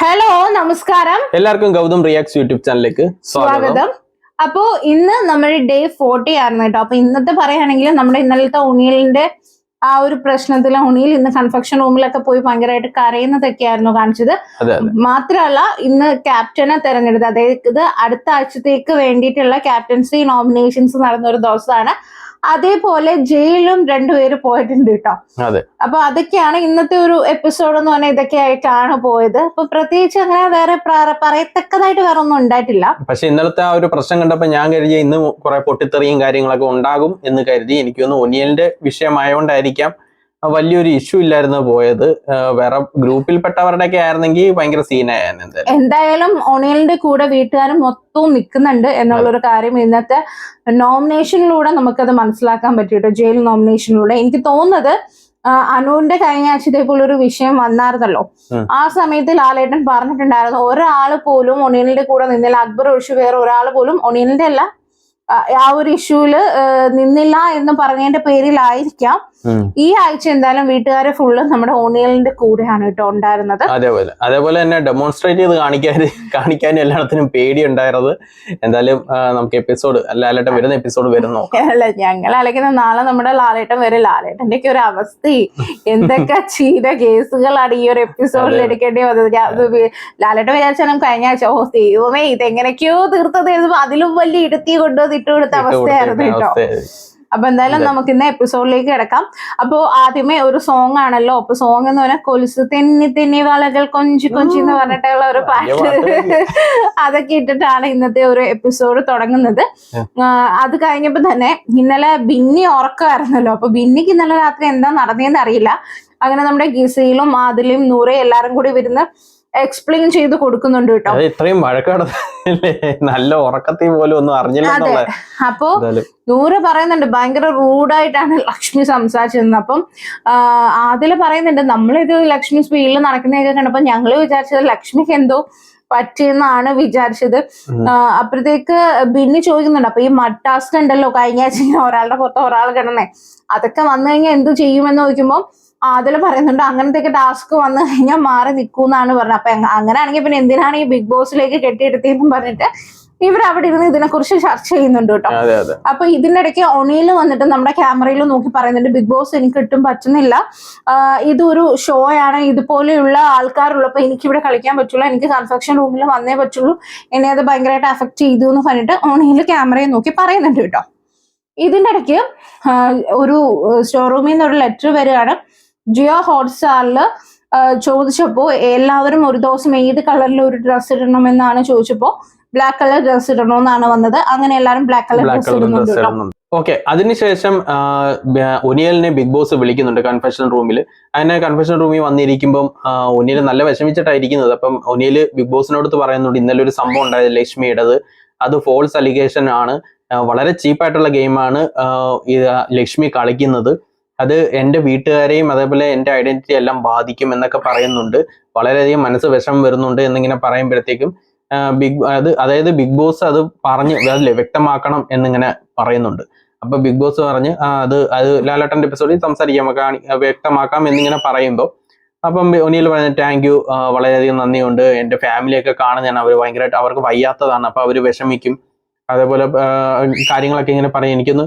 Hello, നമസ്കാരം. എല്ലാവർക്കും Gautam reacts YouTube ചാനലിലേക്ക് സ്വാഗതം. അപ്പോ ഇന്ന് നമ്മുടെ ഡേ 40 ആയിരുന്നു കേട്ടോ. അപ്പൊ ഇന്നത്തെ പറയുകയാണെങ്കിൽ നമ്മുടെ ഇന്നലത്തെ ഉണിയലിന്റെ ആ ഒരു പ്രശ്നത്തിൽ ഉണിയിൽ ഇന്ന് കൺഫെക്ഷൻ റൂമിലൊക്കെ പോയി ഭയങ്കരമായിട്ട് കരയുന്നതൊക്കെയായിരുന്നു കാണിച്ചത്. മാത്രമല്ല ഇന്ന് ക്യാപ്റ്റനെ തെരഞ്ഞെടുത്തത്, അതായത് അടുത്ത ആഴ്ചത്തേക്ക് വേണ്ടിയിട്ടുള്ള ക്യാപ്റ്റൻസി നോമിനേഷൻസ് നടന്ന ഒരു ദിവസമാണ്. അതേപോലെ ജയിലും രണ്ടുപേര് പോയിട്ടുണ്ട് കേട്ടോ. അപ്പൊ അതൊക്കെയാണ് ഇന്നത്തെ ഒരു എപ്പിസോഡ് എന്ന് പറഞ്ഞാൽ ഇതൊക്കെ ആയിട്ടാണ് പോയത്. അപ്പൊ പ്രത്യേകിച്ച് അങ്ങനെ വേറെ പറയത്തക്കതായിട്ട് വേറെ ഒന്നും ഉണ്ടായിട്ടില്ല. പക്ഷെ ഇന്നലത്തെ ആ ഒരു പ്രശ്നം കണ്ടപ്പോ ഞാൻ കരുതി ഇന്ന് കുറെ പൊട്ടിത്തെറിയും കാര്യങ്ങളൊക്കെ ഉണ്ടാകും എന്ന് കരുതി. എനിക്ക് തോന്നുന്നു ഒനിയലിന്റെ വിഷയമായോണ്ടായിരിക്കാം വലിയൊരു ഇഷ്യൂ ഇല്ലായിരുന്നു പോയത്. വേറെ ഗ്രൂപ്പിൽപ്പെട്ടവരുടെ ഒക്കെ ആയിരുന്നെങ്കിൽ ഭയങ്കര സീനായാണ്. എന്തായാലും ഒണിയലിന്റെ കൂടെ വീട്ടുകാരും മൊത്തവും നിൽക്കുന്നുണ്ട് എന്നുള്ളൊരു കാര്യം ഇന്നത്തെ നോമിനേഷനിലൂടെ നമുക്കത് മനസ്സിലാക്കാൻ പറ്റിട്ടോ. ജയിൽ നോമിനേഷനിലൂടെ എനിക്ക് തോന്നുന്നത് അനുവിന്റെ കഴിഞ്ഞ ആഴ്ച ഇതേപോലെ ഒരു വിഷയം വന്നായിരുന്നല്ലോ. ആ സമയത്ത് ലാലേട്ടൻ പറഞ്ഞിട്ടുണ്ടായിരുന്നു ഒരാള് പോലും ഒണിയലിന്റെ കൂടെ നിന്നില്ല, അക്ബർ ഒഴിച്ചു വേറെ ഒരാൾ പോലും ഒണിയലിന്റെ അല്ല ആ ഒരു ഇഷ്യൂല് നിന്നില്ല എന്ന് പറഞ്ഞതിന്റെ പേരിലായിരിക്കാം ഈ ആഴ്ച എന്തായാലും വീട്ടുകാരെ ഫുള്ള് നമ്മുടെ ഒണിയലിന്റെ കൂടെയാണ് കേട്ടോ ഉണ്ടായിരുന്നത്. അതേപോലെ തന്നെ ഡെമോൺസ്ട്രേറ്റ് ചെയ്ത് കാണിക്കാനും എല്ലാത്തിനും പേടി ഉണ്ടായിരുന്നത്. എന്തായാലും നമുക്ക് എപ്പിസോഡ് ലാലേട്ടൻ വരുന്ന എപ്പിസോഡ് വരുന്നു. അല്ല, ഞങ്ങൾ അലക്കുന്ന നാളെ നമ്മുടെ ലാലേട്ടൻ വരും. ലാലേട്ടന്റെ ഒക്കെ ഒരു അവസ്ഥ, എന്തൊക്കെ ചെയ്ത കേസുകളാണ് ഈ ഒരു എപ്പിസോഡിൽ എടുക്കേണ്ടി വന്നത്. ലാലേട്ടൻ വിചാരിച്ചാലും കഴിഞ്ഞ ആഴ്ച ദൈവമേ ഇതെങ്ങനെയൊക്കെയോ തീർത്തത് അതിലും വലിയ ഇടുത്തി കൊണ്ടുവന്ന് ഇട്ടുകൊടുത്ത അവസ്ഥയായിരുന്നു കേട്ടോ. അപ്പൊ എന്തായാലും നമുക്ക് ഇന്ന് എപ്പിസോഡിലേക്ക് കിടക്കാം. അപ്പൊ ആദ്യമേ ഒരു സോങ് ആണല്ലോ. അപ്പൊ സോങ് എന്ന് പറഞ്ഞാൽ കൊലുസ് തെന്നി തെന്നി വളകൾ കൊഞ്ചി കൊഞ്ചി എന്ന് പറഞ്ഞിട്ടുള്ള ഒരു പാട്ട് അതൊക്കെ ഇട്ടിട്ടാണ് ഇന്നത്തെ ഒരു എപ്പിസോഡ് തുടങ്ങുന്നത്. അത് കഴിഞ്ഞപ്പോ തന്നെ ഇന്നലെ ബിന്നി ഉറക്കമായിരുന്നല്ലോ. അപ്പൊ ബിന്നിക്ക് ഇന്നലെ രാത്രി എന്താ നടന്നതെന്ന് അറിയില്ല. അങ്ങനെ നമ്മുടെ ഗിസയിലും ആദിലും നൂറയും എല്ലാരും കൂടി വരുന്ന എക്സ്പ്ലെയിൻ ചെയ്ത് കൊടുക്കുന്നുണ്ട് കേട്ടോ. ഇത്രയും നല്ല ഉറക്കത്തിൽ പോലും ഒന്നും അറിഞ്ഞില്ല. അപ്പോ നൂറ് പറയുന്നുണ്ട് ഭയങ്കര റൂഡായിട്ടാണ് ലക്ഷ്മി സംസാരിച്ചിരുന്നത്. അപ്പം അതില് പറയുന്നുണ്ട് നമ്മളിത് ലക്ഷ്മി സ്പീഡിൽ നടക്കുന്നതൊക്കെ കണ്ടപ്പോ ഞങ്ങള് വിചാരിച്ചത് ലക്ഷ്മിക്ക് എന്തോ പറ്റിയെന്നാണ് വിചാരിച്ചത്. അപ്പോഴത്തേക്ക് ബിന്നി ചോദിക്കുന്നുണ്ട് അപ്പൊ ഈ മഡ് ടാസ്ക് ഉണ്ടല്ലോ കഴിഞ്ഞ ആഴ്ച ഒരാളുടെ പുറത്ത് ഒരാൾ കിടന്നേ, അതൊക്കെ വന്നു കഴിഞ്ഞാൽ എന്ത് ചെയ്യുമെന്ന് ചോദിക്കുമ്പോൾ അതില് പറയുന്നുണ്ട് അങ്ങനത്തെയൊക്കെ ടാസ്ക് വന്നു കഴിഞ്ഞാൽ മാറി നിൽക്കൂന്നാണ് പറഞ്ഞത്. അപ്പൊ അങ്ങനെയാണെങ്കിൽ പിന്നെ എന്തിനാണ് ഈ ബിഗ് ബോസിലേക്ക് കെട്ടിയെടുത്തതെന്നും പറഞ്ഞിട്ട് ഇവർ അവിടെ ഇരുന്ന് ഇതിനെ കുറിച്ച് ചർച്ച ചെയ്യുന്നുണ്ട് കേട്ടോ. അപ്പൊ ഇതിന്റെ ഇടയ്ക്ക് ഒണിയിൽ വന്നിട്ട് നമ്മുടെ ക്യാമറയിൽ നോക്കി പറയുന്നുണ്ട് ബിഗ് ബോസ് എനിക്ക് ഒട്ടും പറ്റുന്നില്ല, ഇതൊരു ഷോ ആണ്, ഇതുപോലെയുള്ള ആൾക്കാരുള്ളപ്പോ എനിക്കിവിടെ കളിക്കാൻ പറ്റുള്ളൂ, എനിക്ക് കൺഫെക്ഷൻ റൂമിൽ വന്നേ പറ്റുള്ളൂ, എന്നെ അത് ഭയങ്കരമായിട്ട് അഫക്ട് ചെയ്തു എന്ന് പറഞ്ഞിട്ട് ഒണിയിൽ ക്യാമറയെ നോക്കി പറയുന്നുണ്ട് കേട്ടോ. ഇതിന്റെ ഇടയ്ക്ക് ഒരു സ്റ്റോർ റൂമിൽ നിന്ന് ഒരു ലെറ്റർ വരികയാണ്. ജിയോ ഹോട്ട്സ്റ്റാറിൽ ചോദിച്ചപ്പോ എല്ലാവരും ഒരു ദിവസം ഏത് കളറിൽ ഒരു ഡ്രസ്സ് ഇടണമെന്നാണ് ചോദിച്ചപ്പോ ബ്ലാക്ക് കളർ ഡ്രസ്സ് ഇടണമെന്നാണ് വന്നത്. അങ്ങനെ എല്ലാവരും ബ്ലാക്ക് കളർ ഡ്രസ്സ് ഇടുന്നുണ്ട്. ഓക്കെ, അതിനുശേഷം ഒനിയലിനെ ബിഗ് ബോസ് വിളിക്കുന്നുണ്ട് കൺഫെഷൻ റൂമിൽ. അങ്ങനെ കൺഫെഷൻ റൂമിൽ വന്നിരിക്കുമ്പോൾ ഒനിയൽ നല്ല വിഷമിച്ചിട്ടായിരിക്കുന്നത്. അപ്പം ഒനിയൽ ബിഗ് ബോസിനോട് പറയുന്നുണ്ട് ഇന്നലെ ഒരു സംഭവം ഉണ്ടായത് ലക്ഷ്മിയുടേത്, അത് ഫോൾസ് അലിഗേഷൻ ആണ്, വളരെ ചീപ്പായിട്ടുള്ള ഗെയിമാണ് ലക്ഷ്മി കളിക്കുന്നത്, അത് എൻ്റെ വീട്ടുകാരെയും അതേപോലെ എൻ്റെ ഐഡന്റിറ്റി എല്ലാം ബാധിക്കും എന്നൊക്കെ പറയുന്നുണ്ട്. വളരെയധികം മനസ്സ് വിഷമം വരുന്നുണ്ട് എന്നിങ്ങനെ പറയുമ്പോഴത്തേക്കും അതായത് ബിഗ് ബോസ് അത് പറഞ്ഞ് അതിലെ വ്യക്തമാക്കണം എന്നിങ്ങനെ പറയുന്നുണ്ട്. അപ്പൊ ബിഗ് ബോസ് പറഞ്ഞ് അത് ലാലേട്ടന്റെ എപ്പിസോഡിൽ സംസാരിക്കാം, വ്യക്തമാക്കാം എന്നിങ്ങനെ പറയുമ്പോൾ അപ്പം ഒനിയൽ പറഞ്ഞു താങ്ക് യു, വളരെയധികം നന്ദിയുണ്ട്, എൻ്റെ ഫാമിലിയൊക്കെ കാണുന്നതാണ്, അവർ ഭയങ്കരമായിട്ട് അവർക്ക് വയ്യാത്തതാണ്, അപ്പൊ അവർ വിഷമിക്കും, അതേപോലെ കാര്യങ്ങളൊക്കെ ഇങ്ങനെ പറയും. എനിക്കൊന്ന്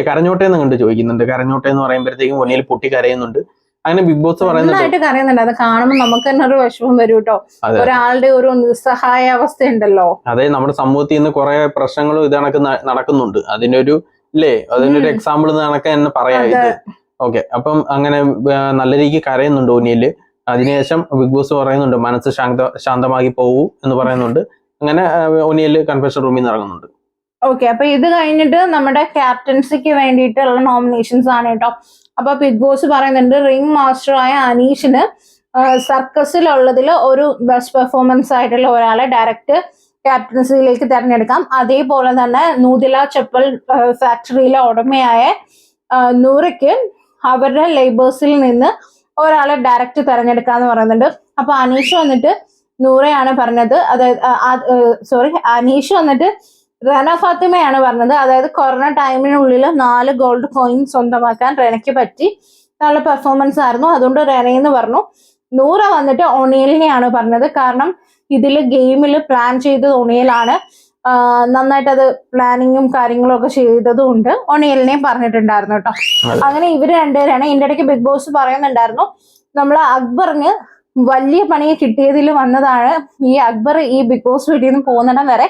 കരഞ്ഞോട്ടെ എന്ന് കണ്ട് ചോദിക്കുന്നുണ്ട്. കരഞ്ഞോട്ടെ എന്ന് പറയുമ്പോഴത്തേക്കും ഒനിയൽ പൊട്ടി കരയുന്നുണ്ട്. അങ്ങനെ ബിഗ് ബോസ് പറയുന്നുണ്ട് അത് കാണുമ്പോൾ നമുക്ക് തന്നെ ഒരു വിഷമം വരും കേട്ടോ. ഒരാളുടെ ഒരു നിസ്സഹായ അവസ്ഥ ഉണ്ടല്ലോ. അതെ, നമ്മുടെ സമൂഹത്തിൽ നിന്ന് കുറെ പ്രശ്നങ്ങളും ഇത് കണക്ക് നടക്കുന്നുണ്ട്. അതിനൊരു അതിനൊരു എക്സാമ്പിൾ കണക്ക് തന്നെ പറയാം ഇത്. ഓക്കെ, അപ്പം അങ്ങനെ നല്ല രീതിക്ക് കരയുന്നുണ്ട് ഒനിയൽ. അതിനുശേഷം ബിഗ് ബോസ് പറയുന്നുണ്ട് മനസ്സ് ശാന്തമാക്കി പോകൂ എന്ന് പറയുന്നുണ്ട്. അങ്ങനെ ഒനിയൽ കൺഫെഷൻ റൂമിൽ നിന്ന് ഇറങ്ങുന്നുണ്ട്. ഓക്കെ, അപ്പൊ ഇത് കഴിഞ്ഞിട്ട് നമ്മുടെ ക്യാപ്റ്റൻസിക്ക് വേണ്ടിയിട്ടുള്ള നോമിനേഷൻസ് ആണ് കേട്ടോ. അപ്പൊ ബിഗ് ബോസ് പറയുന്നുണ്ട് റിംഗ് മാസ്റ്ററായ അനീഷിന് സർക്കസിലുള്ളതിൽ ഒരു ബെസ്റ്റ് പെർഫോമൻസ് ആയിട്ടുള്ള ഒരാളെ ഡയറക്റ്റ് ക്യാപ്റ്റൻസിയിലേക്ക് തിരഞ്ഞെടുക്കാം. അതേപോലെ തന്നെ നൂതില ചെപ്പൽ ഫാക്ടറിയിലെ ഉടമയായ നൂറയ്ക്ക് അവരുടെ ലേബേഴ്സിൽ നിന്ന് ഒരാളെ ഡയറക്റ്റ് തിരഞ്ഞെടുക്കാന്ന് പറയുന്നുണ്ട്. അപ്പൊ അനീഷ് വന്നിട്ട് നൂറയാണ് പറഞ്ഞത്, അതായത് അനീഷ് വന്നിട്ട് റന ഫാത്തിമയാണ് പറഞ്ഞത്. അതായത് കൊറോണ ടൈമിനുള്ളിൽ 4 ഗോൾഡ് കോയിൻ സ്വന്തമാക്കാൻ റെനയ്ക്ക് പറ്റി, നല്ല പെർഫോമൻസ് ആയിരുന്നു, അതുകൊണ്ട് റെനയെന്ന് പറഞ്ഞു. നൂറ വന്നിട്ട് ഒണിയലിനെയാണ് പറഞ്ഞത്. കാരണം ഇതില് ഗെയിമിൽ പ്ലാൻ ചെയ്തത് ഒണിയലാണ്. നന്നായിട്ട് അത് പ്ലാനിങ്ങും കാര്യങ്ങളും ഒക്കെ ചെയ്തതും ഉണ്ട്. ഒണിയലിനെയും പറഞ്ഞിട്ടുണ്ടായിരുന്നു കേട്ടോ. അങ്ങനെ ഇവര് രണ്ടുപേരാണ്. ഇതിന്റെ ഇടയ്ക്ക് ബിഗ് ബോസ് പറയുന്നുണ്ടായിരുന്നു, നമ്മളെ അക്ബറിന് വലിയ പണി കിട്ടിയതിൽ വന്നതാണ്. ഈ അക്ബർ ഈ ബിഗ് ബോസ് വീട്ടിൽ നിന്ന് പോകുന്നിടം വരെ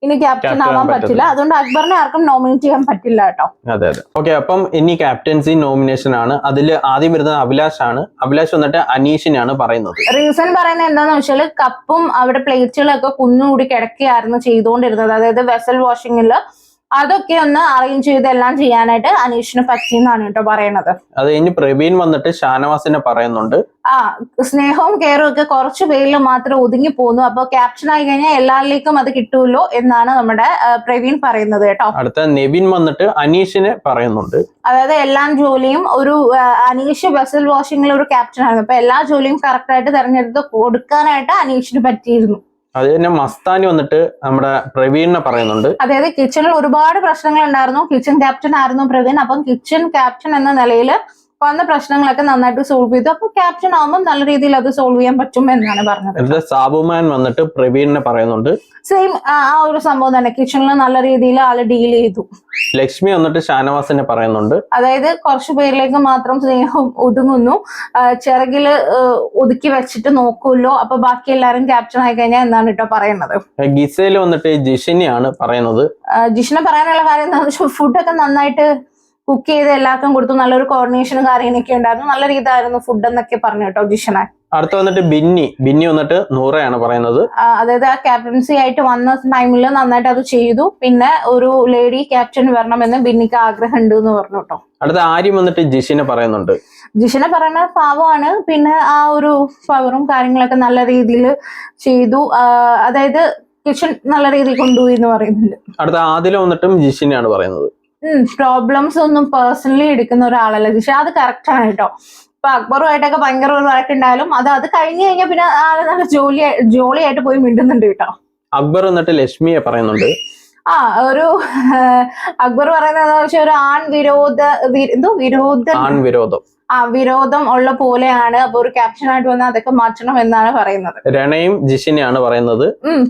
ഇനി ക്യാപ്റ്റൻ ആവാൻ പറ്റില്ല. അതുകൊണ്ട് അക്ബറിനെ ആർക്കും നോമിനേറ്റ് ചെയ്യാൻ പറ്റില്ല കേട്ടോ. അതെ. ഓക്കെ, അപ്പം ഇനി ക്യാപ്റ്റൻസി നോമിനേഷൻ ആണ്. അതിൽ ആദ്യം വരുന്നത് അഭിലാഷ് ആണ്. അഭിലാഷ് വന്നിട്ട് അനീഷിനെയാണ് പറയുന്നത്. റീസൺ പറയുന്നത് എന്താന്ന് വെച്ചാൽ കപ്പും അവിടെ പ്ലേറ്റുകളൊക്കെ കുന്നുകൂടി കിടക്കുകയായിരുന്നു ചെയ്തുകൊണ്ടിരുന്നത്. അതായത് വെസൽ വാഷിങ്ങില് അതൊക്കെ ഒന്ന് അറേഞ്ച് ചെയ്ത് എല്ലാം ചെയ്യാനായിട്ട് അനീഷിന് പറ്റിയെന്നാണ് കേട്ടോ പറയണത്. അത് കഴിഞ്ഞ് പ്രവീൺ വന്നിട്ട് ഷാനവാസിനെ പറയുന്നുണ്ട്. സ്നേഹവും കെയറും ഒക്കെ കുറച്ച് പേരിൽ മാത്രം ഒതുങ്ങി പോന്നു. അപ്പൊ ക്യാപ്റ്റൻ ആയി കഴിഞ്ഞാൽ എല്ലാവരിലേക്കും അത് കിട്ടുമല്ലോ എന്നാണ് നമ്മുടെ പ്രവീൺ പറയുന്നത് കേട്ടോ. അടുത്ത നെവിൻ വന്നിട്ട് അനീഷിനെ പറയുന്നുണ്ട്. അതായത് എല്ലാ ജോലിയും ഒരു അനീഷ് വെസൽ വാഷിംഗിൽ ഒരു ക്യാപ്റ്റൻ ആയിരുന്നു. അപ്പൊ എല്ലാ ജോലിയും കറക്റ്റ് ആയിട്ട് തെരഞ്ഞെടുത്ത് കൊടുക്കാനായിട്ട് അനീഷിന് പറ്റിയിരുന്നു. അത് തന്നെ മസ്താനി വന്നിട്ട് നമ്മുടെ പ്രവീണിനെ പറയുന്നുണ്ട്. അതായത് കിച്ചണിൽ ഒരുപാട് പ്രശ്നങ്ങൾ ഉണ്ടായിരുന്നു. കിച്ചൺ ക്യാപ്റ്റൻ ആയിരുന്നു പ്രവീൺ. അപ്പം കിച്ചൺ ക്യാപ്റ്റൻ എന്ന നിലയിൽ വന്ന പ്രശ്നങ്ങളൊക്കെ നന്നായിട്ട് സോൾവ് ചെയ്തു. അപ്പൊ ക്യാപ്റ്റൻ ആവുമ്പോൾ നല്ല രീതിയിൽ അത് സോൾവ് ചെയ്യാൻ പറ്റും എന്നാണ് പറഞ്ഞത്. സാബുമാൻ വന്നിട്ട് പ്രവീണിനെ പറയുന്നുണ്ട്. സെയിം ആ ഒരു സംഭവം തന്നെ, കിച്ചണിൽ നല്ല രീതിയിൽ ആള് ഡീൽ ചെയ്തു. ലക്ഷ്മി വന്നിട്ട് ഷാനവാസിനെ പറയുന്നുണ്ട്. അതായത് കുറച്ചു പേരിലേക്ക് മാത്രം സ്നേഹം ഒതുങ്ങുന്നു, ചിറകില് ഒതുക്കി വെച്ചിട്ട് നോക്കൂല്ലോ, അപ്പൊ ബാക്കി എല്ലാരും ക്യാപ്റ്റൻ ആയി കഴിഞ്ഞാൽ എന്നാണ് കേട്ടോ പറയുന്നത്. ഗിസേല് വന്നിട്ട് ജിഷിനെയാണ് പറയുന്നത്. ജിഷിനെ പറയാനുള്ള കാര്യം എന്താണെന്ന് വെച്ചാൽ ഫുഡൊക്കെ നന്നായിട്ട് കുക്ക് ചെയ്ത് എല്ലാവർക്കും കൊടുത്തു. നല്ലൊരു കോർഡിനേഷനും കാര്യങ്ങളൊക്കെ ഉണ്ടായിരുന്നു. നല്ല രീതിയായിരുന്നു ഫുഡ് എന്നൊക്കെ പറഞ്ഞു കേട്ടോ ജിഷനെ. അടുത്ത വന്നിട്ട് ബിന്നി വന്നിട്ട് നൂറയാണ് പറയുന്നത്. അതായത് ആ ക്യാപ്റ്റൻസി ആയിട്ട് വന്ന ടൈമിൽ നന്നായിട്ട് അത് ചെയ്തു. പിന്നെ ഒരു ലേഡി ക്യാപ്റ്റൻ വരണമെന്ന് ബിന്നിക്ക് ആഗ്രഹം ഉണ്ട് എന്ന് പറഞ്ഞു കേട്ടോ. അടുത്ത ആര്യം വന്നിട്ട് ജിഷിനെ പറയുന്നുണ്ട്. ജിഷിനെ പറയുന്നത് പാവമാണ്. പിന്നെ ആ ഒരു പവറും കാര്യങ്ങളൊക്കെ നല്ല രീതിയിൽ ചെയ്തു. അതായത് കിച്ചൺ നല്ല രീതിയിൽ കൊണ്ടുപോയി എന്ന് പറയുന്നുണ്ട്. അടുത്ത ആദില വന്നിട്ടും ജിഷിനെയാണ് പറയുന്നത്. പ്രോബ്ലംസ് ഒന്നും പേഴ്സണലി എടുക്കുന്ന ഒരാളല്ല ജിഷ. അത് കറക്റ്റ് ആണ് കേട്ടോ. ഇപ്പൊ അക്ബറുമായിട്ടൊക്കെ ഭയങ്കര ഒരു വഴക്കുണ്ടായാലും അത് കഴിഞ്ഞു കഴിഞ്ഞാൽ പിന്നെ ആള് നല്ല ജോളിയായിട്ട് പോയി മിണ്ടുന്നുണ്ട് കേട്ടോ. അക്ബർ വന്നിട്ട് ലക്ഷ്മിയെ പറയുന്നുണ്ട്. ഒരു അക്ബർ പറയുന്നത് വെച്ചാൽ ഒരു വിരോധം ഉള്ള പോലെയാണ്. അപ്പൊ ഒരു ക്യാപ്റ്റൻ ആയിട്ട് വന്നാൽ അതൊക്കെ മാറ്റണം എന്നാണ് പറയുന്നത്. രണയും ജിഷിനെയാണ് പറയുന്നത്.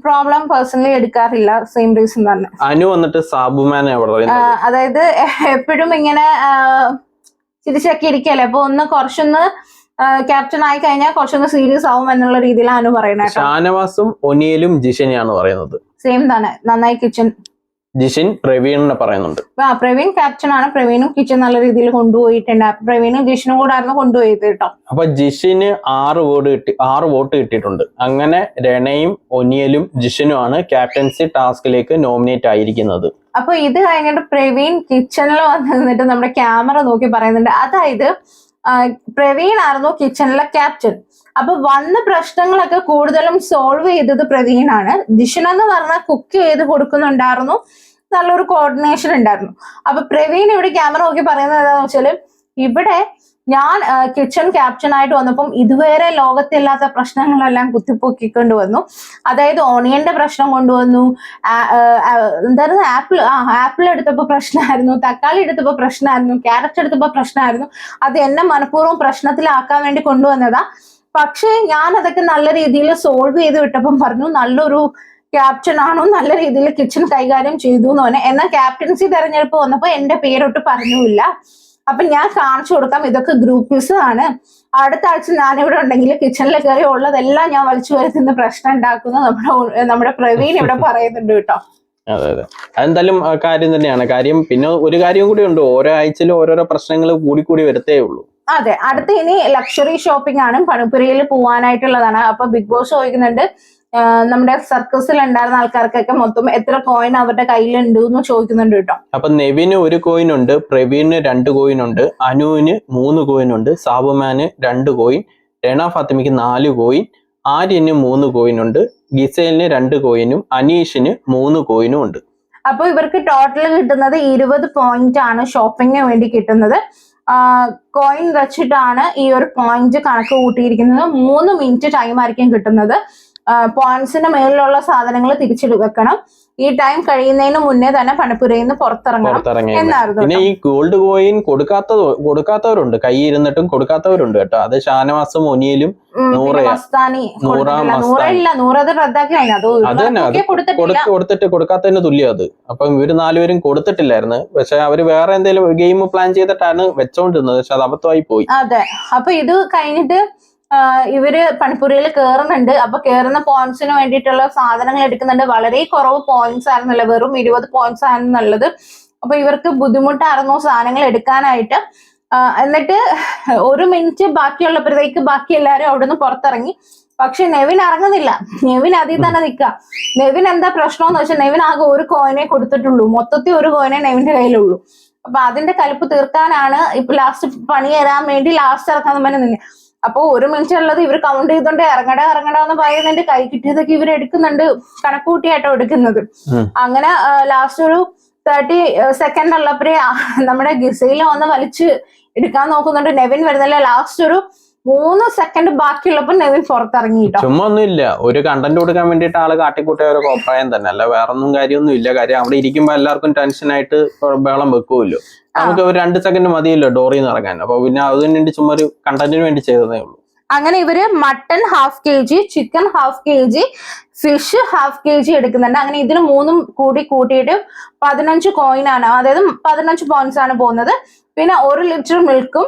പ്രോബ്ലം പേഴ്സണലി എടുക്കാറില്ല. സെയിം റീസൺ തന്നെ. അനു വന്നിട്ട് സാബുമാനെ പറയുന്നത്. അതായത് എപ്പോഴും ഇങ്ങനെ ചിരിച്ചൊക്കെ ഇരിക്കല്ലേ, അപ്പൊ കുറച്ചൊന്ന് ക്യാപ്റ്റൻ ആയി കഴിഞ്ഞാൽ കുറച്ചൊന്ന് സീരിയസ് ആവും എന്നുള്ള രീതിയിലാണ് അനു പറയുന്നത്. ഷാനവാസും ഒനിയലും ജിഷിനെയാണ് പറയുന്നത്. സെയിം തന്നെ. നന്നായി കിച്ചൺ ജിഷിൻ പ്രവീണിനെ പറയുന്നുണ്ട്. പ്രവീൺ ക്യാപ്റ്റൻ ആണ്. പ്രവീണും കിച്ചൺ നല്ല രീതിയിൽ കൊണ്ടുപോയിട്ടുണ്ട്. പ്രവീണും ജിഷിനും കൂടെ ആയിരുന്നു കൊണ്ടുപോയത് കേട്ടോ. അപ്പൊ ജിഷിന് 6 വോട്ട് കിട്ടിയിട്ടുണ്ട്. അങ്ങനെ രണയും ഒനിയലും ജിഷിനുമാണ് ക്യാപ്റ്റൻസി ടാസ്കിലേക്ക് നോമിനേറ്റ് ആയിരിക്കുന്നത്. അപ്പൊ ഇത് കഴിഞ്ഞിട്ട് പ്രവീൺ കിച്ചണിൽ വന്നിട്ട് നമ്മുടെ ക്യാമറ നോക്കി പറയുന്നുണ്ട്. അതായത് പ്രവീൺ ആയിരുന്നു കിച്ചണിലെ ക്യാപ്റ്റൻ. അപ്പൊ വന്ന പ്രശ്നങ്ങളൊക്കെ കൂടുതലും സോൾവ് ചെയ്തത് പ്രവീണാണ്. ജിഷൻ എന്ന് പറഞ്ഞാൽ കുക്ക് ചെയ്ത് കൊടുക്കുന്നുണ്ടായിരുന്നു. നല്ലൊരു കോർഡിനേഷൻ ഉണ്ടായിരുന്നു. അപ്പൊ പ്രവീൺ ഇവിടെ ക്യാമറ നോക്കി പറയുന്നത് എന്താണെന്ന് വെച്ചാല്, ഇവിടെ ഞാൻ കിച്ചൺ ക്യാപ്റ്റൻ ആയിട്ട് വന്നപ്പം ഇതുവരെ ലോകത്തില്ലാത്ത പ്രശ്നങ്ങളെല്ലാം കുത്തിപ്പൊക്കിക്കൊണ്ട് വന്നു. അതായത് ഓണിയന്റെ പ്രശ്നം കൊണ്ടുവന്നു. എന്തായിരുന്നു ആപ്പിൾ എടുത്തപ്പോ പ്രശ്നമായിരുന്നു, തക്കാളി എടുത്തപ്പോ പ്രശ്നമായിരുന്നു, ക്യാരറ്റ് എടുത്തപ്പോ പ്രശ്നമായിരുന്നു. അത് എന്നെ മനഃപൂർവ്വം പ്രശ്നത്തിലാക്കാൻ വേണ്ടി കൊണ്ടുവന്നതാ. പക്ഷെ ഞാൻ അതൊക്കെ നല്ല രീതിയിൽ സോൾവ് ചെയ്ത് വിട്ടപ്പം പറഞ്ഞു നല്ലൊരു ക്യാപ്റ്റൻ ആണോ, നല്ല രീതിയിൽ കിച്ചൺ കൈകാര്യം ചെയ്തു എന്ന് പറഞ്ഞാൽ. എന്നാൽ ക്യാപ്റ്റൻസി തെരഞ്ഞെടുപ്പ് വന്നപ്പോ എന്റെ പേരൊട്ട് പറഞ്ഞില്ല. അപ്പൊ ഞാൻ കാണിച്ചു കൊടുക്കാം, ഇതൊക്കെ ഗ്രൂപ്പിസ് ആണ്. അടുത്ത ആഴ്ച ഞാനിവിടെ ഉണ്ടെങ്കിൽ കിച്ചണിൽ കയറി ഉള്ളതെല്ലാം ഞാൻ വലിച്ചു വരുത്തുന്ന പ്രശ്നം ഉണ്ടാക്കുന്ന നമ്മുടെ പ്രവീൺ ഇവിടെ പറയുന്നുണ്ട് കേട്ടോ. അതെ. അതെന്തായാലും കാര്യം തന്നെയാണ്. കാര്യം പിന്നെ ഒരു കാര്യം കൂടി ഉണ്ട്, ഓരോ ആഴ്ചയിലും ഓരോരോ പ്രശ്നങ്ങൾ കൂടി വരത്തേ ഉള്ളൂ. അതെ. അടുത്ത ഇനി ലക്ഷറി ഷോപ്പിംഗ് ആണ്. പണിപ്പുരയിൽ പോവാനായിട്ടുള്ളതാണ്. അപ്പൊ ബിഗ് ബോസ് ചോദിക്കുന്നുണ്ട്, നമ്മുടെ സർക്കസിൽ ഉണ്ടായിരുന്ന ആൾക്കാർക്കൊക്കെ മൊത്തം എത്ര കോയിൻ അവരുടെ കയ്യിലുണ്ട് എന്ന് ചോദിക്കുന്നുണ്ട് കേട്ടോ. അപ്പൊ നെവിന് 1 കോയിൻ ഉണ്ട്, പ്രവീണിന് 2 കോയിൻ ഉണ്ട്, അനുവിന് 3 കോയിൻ ഉണ്ട്, സാബുമാന് 2 കോയിൻ, രണ ഫാത്തിമയ്ക്ക് 4 കോയിൻ, ആര്യന് 3 കോയിൻ ഉണ്ട്, ഗിസേലിന് 2 കോയിനും അനീഷിന് 3 കോയിനും ഉണ്ട്. അപ്പൊ ഇവർക്ക് ടോട്ടൽ കിട്ടുന്നത് 20 പോയിന്റ് ആണ് ഷോപ്പിങ്ങിന് വേണ്ടി കിട്ടുന്നത്. കോയിൻ വെച്ചിട്ടാണ് ഈ ഒരു പോയിന്റ് കണക്ക് കൂട്ടിയിരിക്കുന്നത്. 3 മിനിറ്റ് ടൈം ആയിരിക്കും കിട്ടുന്നത്. പോയിന്റ്സിന്റെ മേളിലുള്ള സാധനങ്ങൾ തിരിച്ചു വെക്കണം. ഈ ടൈം കഴിയുന്നതിന് മുന്നേ തന്നെ പണിപ്പുരയിൽ നിന്ന് പുറത്തിറങ്ങണം എന്നായിരുന്നു. പിന്നെ ഈ ഗോൾഡ് കോയിൻ കൊടുക്കാത്തവരുണ്ട്, കൈ ഇരുന്നിട്ടും കൊടുക്കാത്തവരുണ്ട് കേട്ടോ. അത് ഷാനവാസും ഒനിയലും കൊടുക്കാത്തതിന് തുല്യം അത്. അപ്പം ഇവര് 4 പേരും കൊടുത്തിട്ടില്ലായിരുന്നു. പക്ഷെ അവര് വേറെ എന്തെങ്കിലും ഗെയിം പ്ലാൻ ചെയ്തിട്ടാണ് വെച്ചോണ്ടിരുന്നത്. പക്ഷെ അത് അബദ്ധമായി പോയി. അതെ. അപ്പൊ ഇത് കഴിഞ്ഞിട്ട് ഇവര് പണിപ്പുരയിൽ കയറുന്നുണ്ട്. അപ്പൊ കയറുന്ന പോയിന്റ്സിന് വേണ്ടിയിട്ടുള്ള സാധനങ്ങൾ എടുക്കുന്നുണ്ട്. വളരെ കുറവ് പോയിന്റ്സ് ആയിരുന്നല്ലോ, വെറും 20 പോയിന്റ്സ് ആയിരുന്നുള്ളത്. അപ്പൊ ഇവർക്ക് ബുദ്ധിമുട്ടായിരുന്നു സാധനങ്ങൾ എടുക്കാനായിട്ട്. എന്നിട്ട് 1 മിനിറ്റ് ബാക്കിയുള്ളപ്പോഴത്തേക്ക് ബാക്കി എല്ലാരും അവിടുന്ന് പുറത്തിറങ്ങി. പക്ഷെ നെവിൻ ഇറങ്ങുന്നില്ല. നെവിൻ അതിൽ തന്നെ നിൽക്കുക. നെവിൻ എന്താ പ്രശ്നം എന്ന് വെച്ചാൽ നെവിൻ ആകെ 1 കോയിനെ കൊടുത്തിട്ടുള്ളൂ. മൊത്തത്തിൽ 1 കോയിനെ നെവിന്റെ കയ്യിലുള്ളൂ. അപ്പൊ അതിന്റെ കലിപ്പ് തീർക്കാനാണ് ഇപ്പൊ ലാസ്റ്റ് പണി തരാൻ വേണ്ടി ലാസ്റ്റ് ഇറക്കാൻ തന്നെ നിന്ന്. അപ്പൊ 1 മിനിറ്റ് ഉള്ളത് ഇവർ കൗണ്ട് ചെയ്തോണ്ട് ഇറങ്ങട എന്ന് പറയുന്നുണ്ട്. കൈ കിട്ടിയതൊക്കെ ഇവർ എടുക്കുന്നുണ്ട്, കണക്കൂട്ടിയായിട്ടോ എടുക്കുന്നത്. അങ്ങനെ ലാസ്റ്റ് ഒരു 30 സെക്കൻഡ് ഉള്ളപ്പോഴേ നമ്മുടെ ഗിസയിൽ വന്ന് വലിച്ച് എടുക്കാൻ നോക്കുന്നുണ്ട്. നെവിൻ വരുന്നില്ല. ലാസ്റ്റ് ഒരു 3 സെക്കൻഡ് ബാക്കിയുള്ളപ്പോ നെവിൻ പുറത്തിറങ്ങിട്ടോ. ചുമ്മാ ഒന്നുമില്ല, ഒരു കണ്ടന്റ് കൊടുക്കാൻ വേണ്ടിയിട്ട് ആള് കാട്ടിക്കൂട്ടിയ ഒരു കോപ്രായം തന്നെ, അല്ല വേറൊന്നും കാര്യമൊന്നും ഇല്ല. കാര്യം അവിടെ ഇരിക്കുമ്പോ എല്ലാവർക്കും ടെൻഷനായിട്ട് ബഹളം വെക്കുമല്ലോ. നമുക്ക് ഒരു 2 സെക്കൻഡ് മതിയല്ലോ ഡോറിൽ നിന്ന് ഇറങ്ങാൻ. അപ്പൊ പിന്നെ അതിന് വേണ്ടി ചുമ്മാ ഒരു കണ്ടന്റിന് വേണ്ടി ചെയ്തതേ ഉള്ളൂ. അങ്ങനെ ഇവര് mutton 1/2 kg, chicken 1/2 kg, fish 1/2 kg എടുക്കുന്നുണ്ട്. അങ്ങനെ ഇതിന് 3ഉം കൂട്ടിയിട്ട് 15 കോയിനാണ്, അതായത് 15 പോയിന്റ്സ് ആണ് പോകുന്നത്. പിന്നെ 1 ലിറ്റർ മിൽക്കും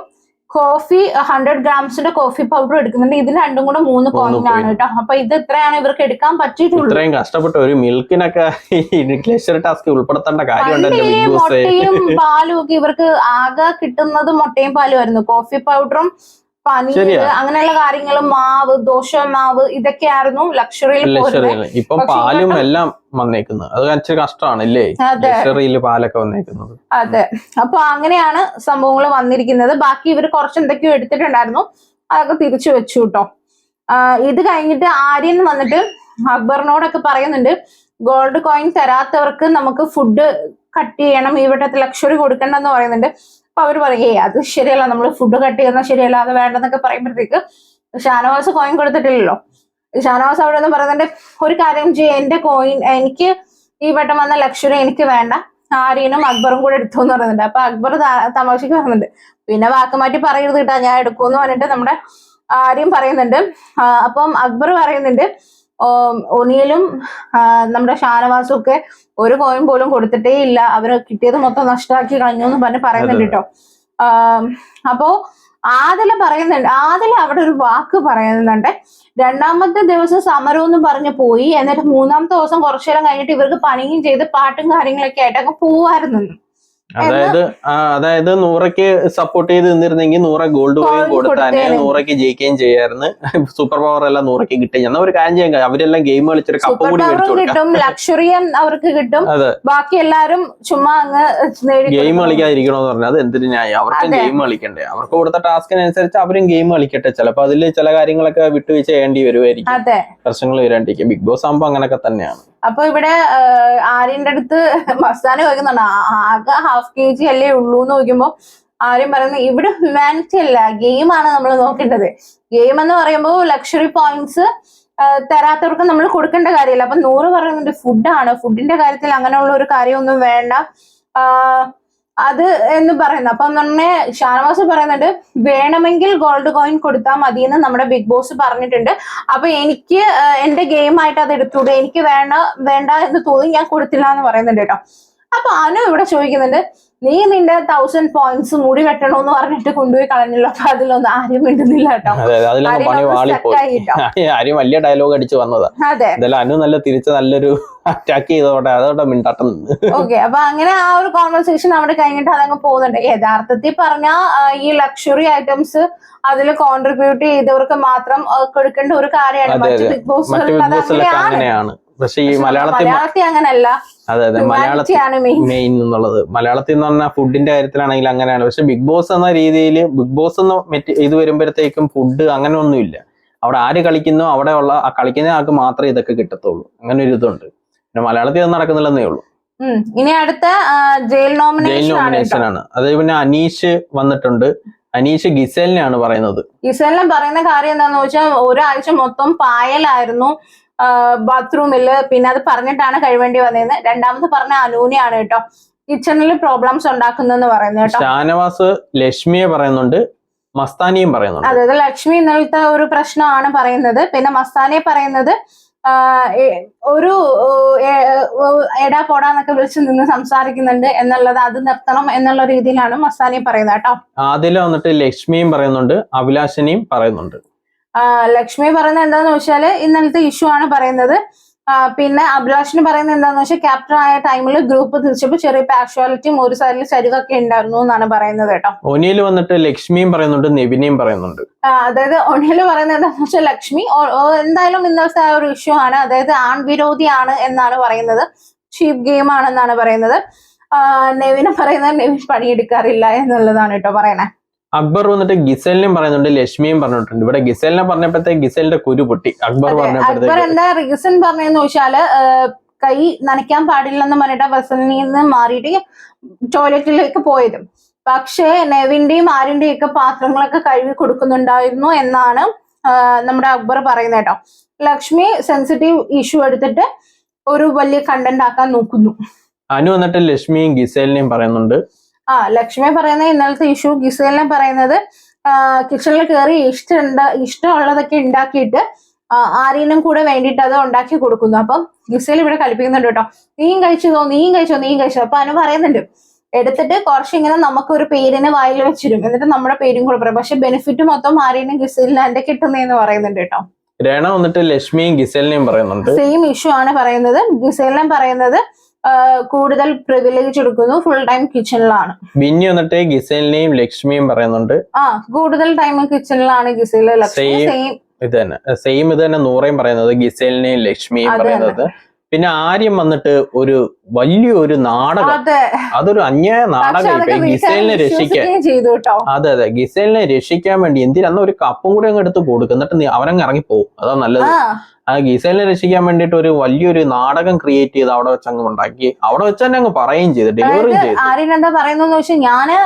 കോഫി 100 ഗ്രാംസിന്റെ കോഫി പൗഡർ എടുക്കുന്നുണ്ട്. ഇതിന് രണ്ടും കൂടെ 3 കോയിനാണ് കേട്ടോ. അപ്പൊ ഇത് ഇത്രയാണ് ഇവർക്ക് എടുക്കാൻ പറ്റിയിട്ടുള്ളൂ. ഇത്രയും കഷ്ടപ്പെട്ട് ഒരു മിൽക്കിനൊക്കെ ലെഷർ ടാസ്ക് ഉൾപ്പെടുത്തേണ്ട കാര്യമുണ്ടല്ലോ. മുട്ടയും പാലും ഒക്കെ ഇവർക്ക് ആകെ കിട്ടുന്നത് മുട്ടയും പാലും ആയിരുന്നു. കോഫി പൗഡറും പനീർ അങ്ങനെയുള്ള കാര്യങ്ങളും, മാവ്, ദോശ മാവ്, ഇതൊക്കെയായിരുന്നു ലക്ഷറിയിൽ. ഇപ്പൊ പാലും എല്ലാം വന്നേക്കുന്നത്, അത് ഇച്ചിരി കഷ്ടമാണ് ഇല്ലേ, ലക്ഷറിയിൽ പാലൊക്കെ വന്നേക്കുന്നത്. അതെ. അപ്പൊ അങ്ങനെയാണ് സംഭവങ്ങൾ വന്നിരിക്കുന്നത്. ബാക്കി ഇവർ കുറച്ച് എന്തൊക്കെയോ എടുത്തിട്ടുണ്ടായിരുന്നു, അതൊക്കെ തിരിച്ചു വെച്ചു കേട്ടോ. ഇത് കഴിഞ്ഞിട്ട് ആര്യൻ വന്നിട്ട് അക്ബറിനോടൊക്കെ പറയുന്നുണ്ട്, ഗോൾഡ് കോയിൻ തരാത്തവർക്ക് നമുക്ക് ഫുഡ് കട്ട് ചെയ്യണം, ഈ വട്ടത്തിൽ ലക്ഷറി കൊടുക്കണ്ടെന്ന് പറയുന്നുണ്ട്. അപ്പൊ അവര് പറയും അത് ശരിയല്ല, നമ്മൾ ഫുഡ് കട്ട് ചെയ്യുന്ന ശരിയല്ല, അത് വേണ്ടെന്നൊക്കെ പറയുമ്പോഴത്തേക്ക് ഷാനവാസ് കോയിൻ കൊടുത്തിട്ടില്ലല്ലോ. ഷാനവാസ് അവിടെ നിന്ന് പറയുന്നുണ്ട്, ഒരു കാര്യം ചെയ്യും, എന്റെ കോയിൻ എനിക്ക് ഈ വട്ടം വന്ന ലക്ഷറി എനിക്ക് വേണ്ട, ആര്യനും അക്ബറും കൂടെ എടുത്തു എന്ന് പറയുന്നുണ്ട്. അപ്പൊ അക്ബർ തമാശക്ക് പറയുന്നുണ്ട്, പിന്നെ വാക്ക് മാറ്റി പറയരുത് കേട്ടാ, ഞാൻ എടുക്കൂന്ന് പറഞ്ഞിട്ട് നമ്മുടെ ആര്യം പറയുന്നുണ്ട്. അപ്പം അക്ബർ പറയുന്നുണ്ട്, ഒനിയലും നമ്മുടെ ഷാനവാസും ഒക്കെ 1 കോയിൻ പോലും കൊടുത്തിട്ടേ ഇല്ല, അവര് കിട്ടിയത് മൊത്തം നഷ്ടമാക്കി കളഞ്ഞു എന്ന് പറഞ്ഞ് പറയുന്നുണ്ട് കേട്ടോ. അപ്പോ ആദില പറയുന്നുണ്ട്, ആദില അവിടെ ഒരു വാക്ക് പറയുന്നുണ്ട്, 2ാമത്തെ ദിവസം സമരം എന്ന് പറഞ്ഞ് പോയി, എന്നിട്ട് 3ാമത്തെ ദിവസം കുറച്ചു നേരം കഴിഞ്ഞിട്ട് ഇവർക്ക് പണിയും ചെയ്ത് പാട്ടും കാര്യങ്ങളൊക്കെ ആയിട്ട് അങ്ങ് പോവായിരുന്നു. അതായത് നൂറയ്ക്ക് സപ്പോർട്ട് ചെയ്ത് നിന്നിരുന്നെങ്കിൽ 100 ഗോൾഡ് കോയിൻ കൊടുത്താനെ 100ക്ക് ജയിക്കുകയും ചെയ്യായിരുന്നു. സൂപ്പർ പവർ എല്ലാം 100ക്ക് കിട്ടും. എന്നാൽ ഒരു കാര്യം ചെയ്യാം, അവരെല്ലാം ഗെയിം കളിച്ചൊരു കപ്പ് കൂടി കിട്ടും, ലക്ഷറിയും അവർക്ക് കിട്ടും. ബാക്കി എല്ലാരും ചുമ്മാ അങ്ങ് ഗെയിം കളിക്കാതിരിക്കണോന്ന് പറഞ്ഞാൽ അത് എന്തിനു ന്യായം, അവർക്ക് ഗെയിം കളിക്കണ്ടേ, അവർക്ക് കൊടുത്ത ടാസ്കിനനുസരിച്ച് അവരും ഗെയിം കളിക്കട്ടെ. ചിലപ്പോ അതിൽ ചില കാര്യങ്ങളൊക്കെ വിട്ടുവീഴ്ച ചെയ്യേണ്ടി വരുമായിരിക്കും, പ്രശ്നങ്ങൾ വരാണ്ടിരിക്കും. ബിഗ് ബോസ് ആകുമ്പോ അങ്ങനെയൊക്കെ തന്നെയാണ്. അപ്പൊ ഇവിടെ ആര്യന്റെ അടുത്ത് മസ്താന ചോദിക്കുന്നുണ്ട്, ആകെ 1/2 kg അല്ലേ ഉള്ളൂ എന്ന് ചോദിക്കുമ്പോ ആര്യം പറയുന്നത്, ഇവിടെ ഹ്യൂമാനിറ്റി അല്ല, ഗെയിമാണ് നമ്മൾ നോക്കേണ്ടത്. ഗെയിം എന്ന് പറയുമ്പോൾ ലക്ഷറി പോയിന്റ്സ് തരാത്തവർക്ക് നമ്മൾ കൊടുക്കേണ്ട കാര്യമില്ല. അപ്പൊ 100 പറയുന്നുണ്ട് ഫുഡാണ്, ഫുഡിന്റെ കാര്യത്തിൽ അങ്ങനെയുള്ള ഒരു കാര്യമൊന്നും വേണ്ട അത് എന്ന് പറയുന്നത്. അപ്പൊ തന്നെ ഷാനവാസ് പറയുന്നുണ്ട്, വേണമെങ്കിൽ ഗോൾഡ് കോയിൻ കൊടുത്താൽ മതി എന്ന് നമ്മുടെ ബിഗ് ബോസ് പറഞ്ഞിട്ടുണ്ട്. അപ്പൊ എനിക്ക് എന്റെ ഗെയിമായിട്ട് അത് എടുത്തൂടെ, എനിക്ക് വേണ്ട എന്ന് തോന്നി ഞാൻ കൊടുത്തില്ല എന്ന് പറയുന്നുണ്ട് കേട്ടോ. അപ്പൊ അനു ഇവിടെ ചോദിക്കുന്നുണ്ട്, നീ നിന്റെ 1000 പോയിന്റ്സ് മുടി വെട്ടണോന്ന് പറഞ്ഞിട്ട് കൊണ്ടുപോയി കളഞ്ഞല്ലോ. അപ്പൊ അതിലൊന്നും ആരും മിണ്ടുന്നില്ല കേട്ടോ. ആരും വലിയ ഡയലോഗ് അടിച്ച് വന്നതാ. അതെ, അനു നല്ല തിരിച്ച് നല്ലൊരു അറ്റാക്ക് ചെയ്തോട്ടെ, അതോടെ മിണ്ടാട്ടം. ഓക്കെ. അപ്പൊ അങ്ങനെ ആ ഒരു കോൺവെർസേഷൻ അവിടെ കഴിഞ്ഞിട്ട് അതങ്ങ് പോകുന്നുണ്ട്. യഥാർത്ഥത്തിൽ പറഞ്ഞ ഈ ലക്ഷറി ഐറ്റംസ് അതിൽ കോൺട്രിബ്യൂട്ട് ചെയ്തവർക്ക് മാത്രം കൊടുക്കേണ്ട ഒരു കാര്യമാണ്. മറ്റു ബിഗ് ബോസ് അങ്ങനെയാണ്. പക്ഷെ ഈ മലയാളത്തിൽ അങ്ങനല്ല. അതെ, മലയാളത്തിലാണ് മെയിൻ എന്നുള്ളത്. മലയാളത്തിൽ എന്ന് പറഞ്ഞാൽ ഫുഡിന്റെ കാര്യത്തിലാണെങ്കിൽ അങ്ങനെയാണ്. പക്ഷെ ബിഗ് ബോസ് എന്ന രീതിയിൽ ബിഗ് ബോസ് എന്ന ഇത് വരുമ്പോഴത്തേക്കും ഫുഡ് അങ്ങനെ ഒന്നുമില്ല. അവിടെ ആര് കളിക്കുന്നോ അവിടെ ഉള്ള ആ കളിക്കുന്ന ആൾക്ക് മാത്രമേ ഇതൊക്കെ കിട്ടത്തുള്ളൂ. അങ്ങനെ ഒരു ഇതുണ്ട്. പിന്നെ മലയാളത്തിൽ അത് നടക്കുന്നില്ലെന്നേ ഉള്ളൂ. ഇനി അടുത്ത ജയിൽ നോമിനേഷൻ ആണ്. അത് പിന്നെ അനീഷ് വന്നിട്ടുണ്ട്. അനീഷ് ഗിസേലിനെയാണ് പറയുന്നത്. ഗിസേലിനെ പറയുന്ന കാര്യം എന്താന്ന് വെച്ചാൽ ഒരാഴ്ച മൊത്തം പായലായിരുന്നു. ബാത്റൂമിൽ, പിന്നെ അത് പറഞ്ഞിട്ടാണ് കഴിവേണ്ടി വന്നതെന്ന്. രണ്ടാമത് പറഞ്ഞ അനൂനെയാണ് കേട്ടോ കിച്ചണിൽ പ്രോബ്ലംസ് ഉണ്ടാക്കുന്നെന്ന് പറയുന്നത് കേട്ടോ. ഷാനവാസ് ലക്ഷ്മിയെ പറയുന്നുണ്ട്, മസ്താനിയും പറയുന്നുണ്ട്. അതായത് ലക്ഷ്മി ഇന്നലത്തെ ഒരു പ്രശ്നമാണ് പറയുന്നത്. പിന്നെ മസ്താനിയെ പറയുന്നത് ഒരു എടാ പോടാന്നൊക്കെ വിളിച്ച് നിന്ന് സംസാരിക്കുന്നുണ്ട് എന്നുള്ളത്, അത് നിർത്തണം എന്നുള്ള രീതിയിലാണ് മസ്താനിയെ പറയുന്നത് കേട്ടോ. അതിൽ വന്നിട്ട് ലക്ഷ്മിയും പറയുന്നുണ്ട്, അഭിലാഷനെയും പറയുന്നുണ്ട്. ലക്ഷ്മി പറയുന്നത് എന്താന്ന് വെച്ചാല് ഇന്നലത്തെ ഇഷ്യൂ ആണ് പറയുന്നത്. പിന്നെ അഭിലാഷിന് പറയുന്നത് എന്താന്ന് വെച്ചാൽ ക്യാപ്റ്റൻ ആയ ടൈമിൽ ഗ്രൂപ്പ് തിരിച്ചപ്പോൾ ചെറിയ പാർഷ്വാലിറ്റിയും ഒരു സൈഡിൽ ചരിവൊക്കെ ഉണ്ടായിരുന്നു എന്നാണ് പറയുന്നത് കേട്ടോ. ഒനിയിൽ വന്നിട്ട് ലക്ഷ്മിയും പറയുന്നുണ്ട്, നെവിനെയും പറയുന്നുണ്ട്. അതായത് ഒനിയിൽ പറയുന്നത് എന്താണെന്ന് വെച്ചാൽ ലക്ഷ്മി എന്തായാലും ഇന്നലത്തെ ആ ഒരു ഇഷ്യൂ ആണ്, അതായത് ആൺവിരോധിയാണ് എന്നാണ് പറയുന്നത്, ചീപ്പ് ഗെയിം ആണെന്നാണ് പറയുന്നത്. നെവിനെ പറയുന്നത് നെവിൻ പണിയെടുക്കാറില്ല എന്നുള്ളതാണ് കേട്ടോ പറയണേ. അക്ബർ വന്നിട്ട് ഗിസലിനെയും പറയുന്നുണ്ട്, ലക്ഷ്മിയും പറഞ്ഞിട്ടുണ്ട്. ഇവിടെ ഗിസലിനെ പറഞ്ഞപ്പോഴത്തേക്ക് ഗിസലിന്റെ കുരു പൊട്ടി. അക്ബർ അക്ബർ എന്താ റീസൺ പറഞ്ഞെന്ന് വെച്ചാല് കൈ നനയ്ക്കാൻ പാടില്ലെന്ന് പറഞ്ഞിട്ട് വെസലിൽ നിന്ന് മാറിയിട്ട് ടോയ്ലറ്റിലേക്ക് പോയത്. പക്ഷേ നെവിന്റെയും ആരിന്റെയും ഒക്കെ പാത്രങ്ങളൊക്കെ കഴുകി കൊടുക്കുന്നുണ്ടായിരുന്നു എന്നാണ് നമ്മുടെ അക്ബർ പറയുന്നത് കേട്ടോ. ലക്ഷ്മി സെൻസിറ്റീവ് ഇഷ്യൂ എടുത്തിട്ട് ഒരു വലിയ കണ്ടന്റ് ആക്കാൻ നോക്കുന്നു. അനു വന്നിട്ട് ലക്ഷ്മിയും ഗിസലിനെയും പറയുന്നുണ്ട്. ലക്ഷ്മി പറയുന്നത് ഇന്നലത്തെ ഇഷ്യൂ, ഗിസേലിനെ പറയുന്നത് കിച്ചണിൽ കയറി ഇഷ്ടമുള്ളതൊക്കെ ഉണ്ടാക്കിയിട്ട് ആര്യനും കൂടെ വേണ്ടിയിട്ട് അത് ഉണ്ടാക്കി കൊടുക്കുന്നു. അപ്പം ഗിസേൽ ഇവിടെ കളിപ്പിക്കുന്നുണ്ട് കേട്ടോ, നീയും കഴിച്ചോ. അപ്പൊ അനു പറയുന്നുണ്ട് എടുത്തിട്ട് കുറച്ച് ഇങ്ങനെ നമുക്ക് ഒരു പേരിന് വായിൽ വെച്ചിരും, എന്നിട്ട് നമ്മുടെ പേരും കൂടെ പറയും. പക്ഷെ ബെനിഫിറ്റ് മൊത്തം ആര്യനും ഗിസേലിനും എന്റെ കിട്ടുന്നതെന്ന് പറയുന്നുണ്ട് കേട്ടോ. രേണ വന്നിട്ട് ലക്ഷ്മിയും ഗിസലിനെയും പറയുന്നുണ്ട്. സെയിം ഇഷ്യൂ ആണ് പറയുന്നത്. ഗിസേലിനെ പറയുന്നത് കൂടുതൽ പ്രിവിലേജ് എടുക്കുന്നു, ഫുൾ ടൈം കിച്ചണിലാണ്. ബിന്നി വന്നിട്ട് ഗിസലിനെയും ലക്ഷ്മിയും പറയുന്നുണ്ട്. കൂടുതൽ ടൈം കിച്ചണിലാണ് ഗിസേൽ, സെയിം ഇത് തന്നെ നൂറയും പറയുന്നത്, ഗിസലിനെയും ലക്ഷ്മിയും പറയുന്നത്. പിന്നെ ആര്യം വന്നിട്ട് ഒരു വലിയൊരു നാടകം, അതൊരു അന്യായ നാടകം ഗിസേലിനെ രക്ഷിക്കാൻ. അതെ ഗിസേലിനെ രക്ഷിക്കാൻ വേണ്ടി എന്തിനാ ഒരു കപ്പും കൂടി അങ്ങ് എടുത്ത് കൊടുക്കും, എന്നിട്ട് അവനങ്ങ് ഇറങ്ങിപ്പോവും. അതാ നല്ലത്. ആ ഗിസേലിനെ രക്ഷിക്കാൻ വേണ്ടിട്ട് ഒരു വലിയൊരു നാടകം ക്രിയേറ്റ് ചെയ്ത് അവിടെ വെച്ച് അങ്ങ് ഉണ്ടാക്കി, അവിടെ വെച്ച് തന്നെ അങ്ങ് പറയുകയും ചെയ്തു, ഡെലിവറിയും ചെയ്തു. ആര്യൻ എന്താ പറയുന്നതെന്ന് വെച്ചാൽ ഞാന്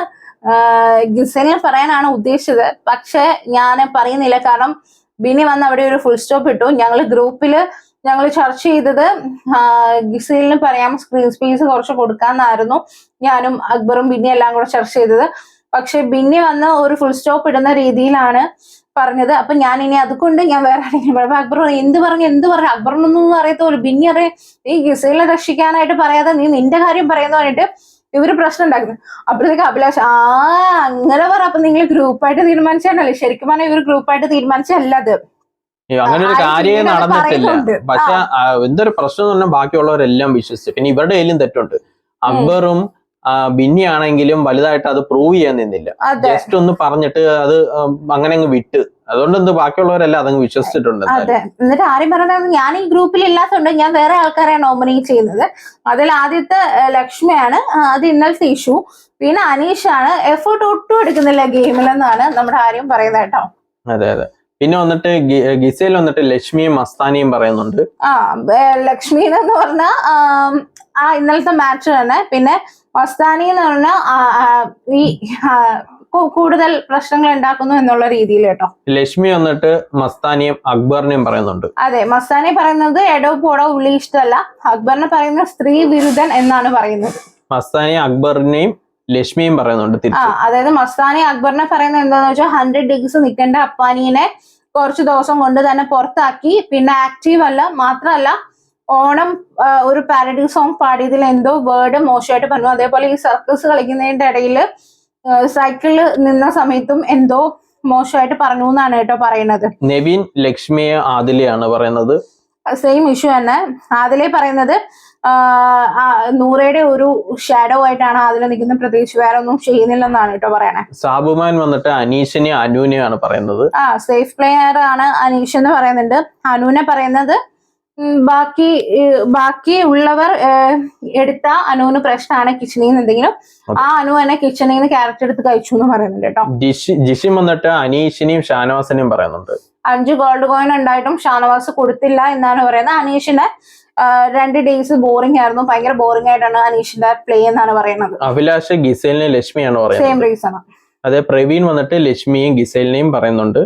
ഗിസേലിനെ പറയാനാണ് ഉദ്ദേശിച്ചത്, പക്ഷെ ഞാൻ പറയുന്നില്ല. കാരണം ബിനി വന്ന് അവിടെ ഒരു ഫുൾ സ്റ്റോപ്പ് ഇട്ടു. ഞങ്ങൾ ചർച്ച ചെയ്തത് ഗിസേലിന് പറയാം സ്ക്രീൻ സ്പേസ് കുറച്ച് കൊടുക്കാന്നായിരുന്നു ഞാനും അക്ബറും ബിന്നി എല്ലാം കൂടെ ചർച്ച ചെയ്തത്. പക്ഷെ ബിന്നി വന്ന് ഒരു ഫുൾ സ്റ്റോപ്പ് ഇടുന്ന രീതിയിലാണ് പറഞ്ഞത്. അപ്പൊ ഞാൻ ഇനി അതുകൊണ്ട് ഞാൻ വേറെ ആരെങ്കിലും പറയുമ്പോ അക്ബർ എന്ത് പറഞ്ഞു അക്ബറിനൊന്നും അറിയത്തോളൂ. ബിന്നി അറിയാം നീ ഗിസേലിനെ രക്ഷിക്കാനായിട്ട് പറയാതെ നീ നിന്റെ കാര്യം പറയുന്ന പറഞ്ഞിട്ട് ഇവര് പ്രശ്നം ഉണ്ടാക്കുന്നു. അപ്പോഴത്തേക്ക് അഭിലാഷ് അങ്ങനെ പറ, അപ്പൊ നിങ്ങൾ ഗ്രൂപ്പായിട്ട് തീരുമാനിച്ചാണല്ലേ? ശരിക്കും പറഞ്ഞാൽ ഇവർ ഗ്രൂപ്പായിട്ട് തീരുമാനിച്ചല്ല അത്, അങ്ങനെ ഒരു കാര്യമേ നടന്നിട്ടില്ല. പക്ഷെ എന്തൊരു പ്രശ്നം എന്ന് പറഞ്ഞാൽ ബാക്കിയുള്ളവരെല്ലാം വിശ്വസിച്ചു. പിന്നെ ഇവരുടെ കയ്യിലും തെറ്റുണ്ട്. അക്ബറും ബിന്നി ആണെങ്കിലും വലുതായിട്ട് അത് പ്രൂവ് ചെയ്യാൻ നിന്നില്ല, ജസ്റ്റ് ഒന്ന് പറഞ്ഞിട്ട് അത് അങ്ങനെ അങ്ങ് വിട്ട്. അതുകൊണ്ട് ബാക്കിയുള്ളവരെല്ലാം അതങ്ങ് വിശ്വസിച്ചിട്ടുണ്ട്. അതെ, എന്നിട്ട് ആരും പറഞ്ഞത് ഞാൻ ഈ ഗ്രൂപ്പിൽ ഇല്ലാത്തതുകൊണ്ട് ഞാൻ വേറെ ആൾക്കാരെ നോമിനേറ്റ് ചെയ്യുന്നത്. അതിൽ ആദ്യത്തെ ലക്ഷ്മിയാണ്, അത് ഇന്നലത്തെ ഇഷ്യൂ. പിന്നെ അനീഷാണ്, എഫേർട്ട് ഒട്ടും എടുക്കുന്നില്ല ഗെയിമിലെന്നാണ് നമ്മുടെ ആര്യം പറയുന്നത് കേട്ടോ. അതെ. പിന്നെ വന്നിട്ട് ഗിസേൽ വന്നിട്ട് ലക്ഷ്മിയും മസ്താനിയും പറയുന്നുണ്ട്. ലക്ഷ്മി എന്ന് പറഞ്ഞ ഇന്നലത്തെ മാച്ച് തന്നെ. പിന്നെ മസ്താനി എന്ന് പറഞ്ഞാൽ ഈ കൂടുതൽ പ്രശ്നങ്ങൾ ഉണ്ടാക്കുന്നു എന്നുള്ള രീതിയിൽ കേട്ടോ. ലക്ഷ്മി വന്നിട്ട് മസ്താനിയും അക്ബറിനെയും പറയുന്നുണ്ട്. അതെ, മസ്താനി പറയുന്നത് എടോ പോടോ ഉള്ളി ഇഷ്ടമല്ല, അക്ബറിനെ പറയുന്ന സ്ത്രീ വിരുദ്ധൻ എന്നാണ് പറയുന്നത്. മസ്താനി അക്ബറിനെയും ലക്ഷ്മിയും പറയുന്നുണ്ട്. അതായത് മസ്താനി അക്ബറിനെ പറയുന്നത് എന്താന്ന് വെച്ചാൽ 100 days നിൽക്കേണ്ട അപ്പാനിയെ കുറച്ച് ദിവസം കൊണ്ട് തന്നെ പുറത്താക്കി. പിന്നെ ആക്റ്റീവ് അല്ല, മാത്രമല്ല ഓണം ഒരു പാരഡി സോങ് പാടിയതിൽ എന്തോ വേർഡ് മോശമായിട്ട് പറഞ്ഞു. അതേപോലെ ഈ സർക്കസ് കളിക്കുന്നതിന്റെ ഇടയിൽ സൈക്കിളിൽ നിന്ന സമയത്തും എന്തോ മോശമായിട്ട് പറഞ്ഞു എന്നാണ് കേട്ടോ പറയുന്നത്. നെവിൻ ലക്ഷ്മിയെ ആദിലയാണ് പറയുന്നത്. സെയിം ഇഷ്യൂ തന്നെ. ആദിലെ പറയുന്നത് നൂറയുടെ ഒരു ഷാഡോ ആയിട്ടാണ് അതിൽ നിൽക്കുന്ന, പ്രത്യേകിച്ച് വേറെ ഒന്നും ചെയ്യുന്നില്ലെന്നാണ് കേട്ടോ പറയണേ. സാബുമാൻ വന്നിട്ട് അനീഷിനെയും അനുവിനെയാണ് പറയുന്നത്. സേഫ് പ്ലെയർ ആണ് അനീഷ് എന്ന് പറയുന്നുണ്ട്. അനുവിനെ പറയുന്നത് ബാക്കി ഉള്ളവർ എടുത്ത അനുവിന് പ്രശ്നമാണ് കിച്ചണിൽ നിന്ന് എന്തെങ്കിലും, ആ അനു തന്നെ കിച്ചണിൽ നിന്ന് ക്യാരക്ടർ എടുത്ത് കഴിച്ചു എന്ന് പറയുന്നുണ്ട് കേട്ടോ. ജിഷിം വന്നിട്ട് അനീഷിനെയും ഷാനവാസിനെയും പറയുന്നുണ്ട്. 5 ഗോൾഡ് കോയിൻ ഉണ്ടായിട്ടും ഷാനവാസ് കൊടുത്തില്ല എന്നാണ് പറയുന്നത്. അനീഷിന് 2 days ബോറിംഗ് ആയിരുന്നു, ഭയങ്കര ബോറിംഗ് ആയിട്ടാണ് അനീഷിന്റെ പ്ലേ എന്നാണ് പറയുന്നത്. അഭിലാഷ് ഗിസേലിനെ ലക്ഷ്മിയാണ് പറയുന്നത്. Same reason. അതെ, പ്രവീൺ വന്നിട്ട് ലക്ഷ്മിയും ഗിസേലിനെയും പറയുന്നുണ്ട്.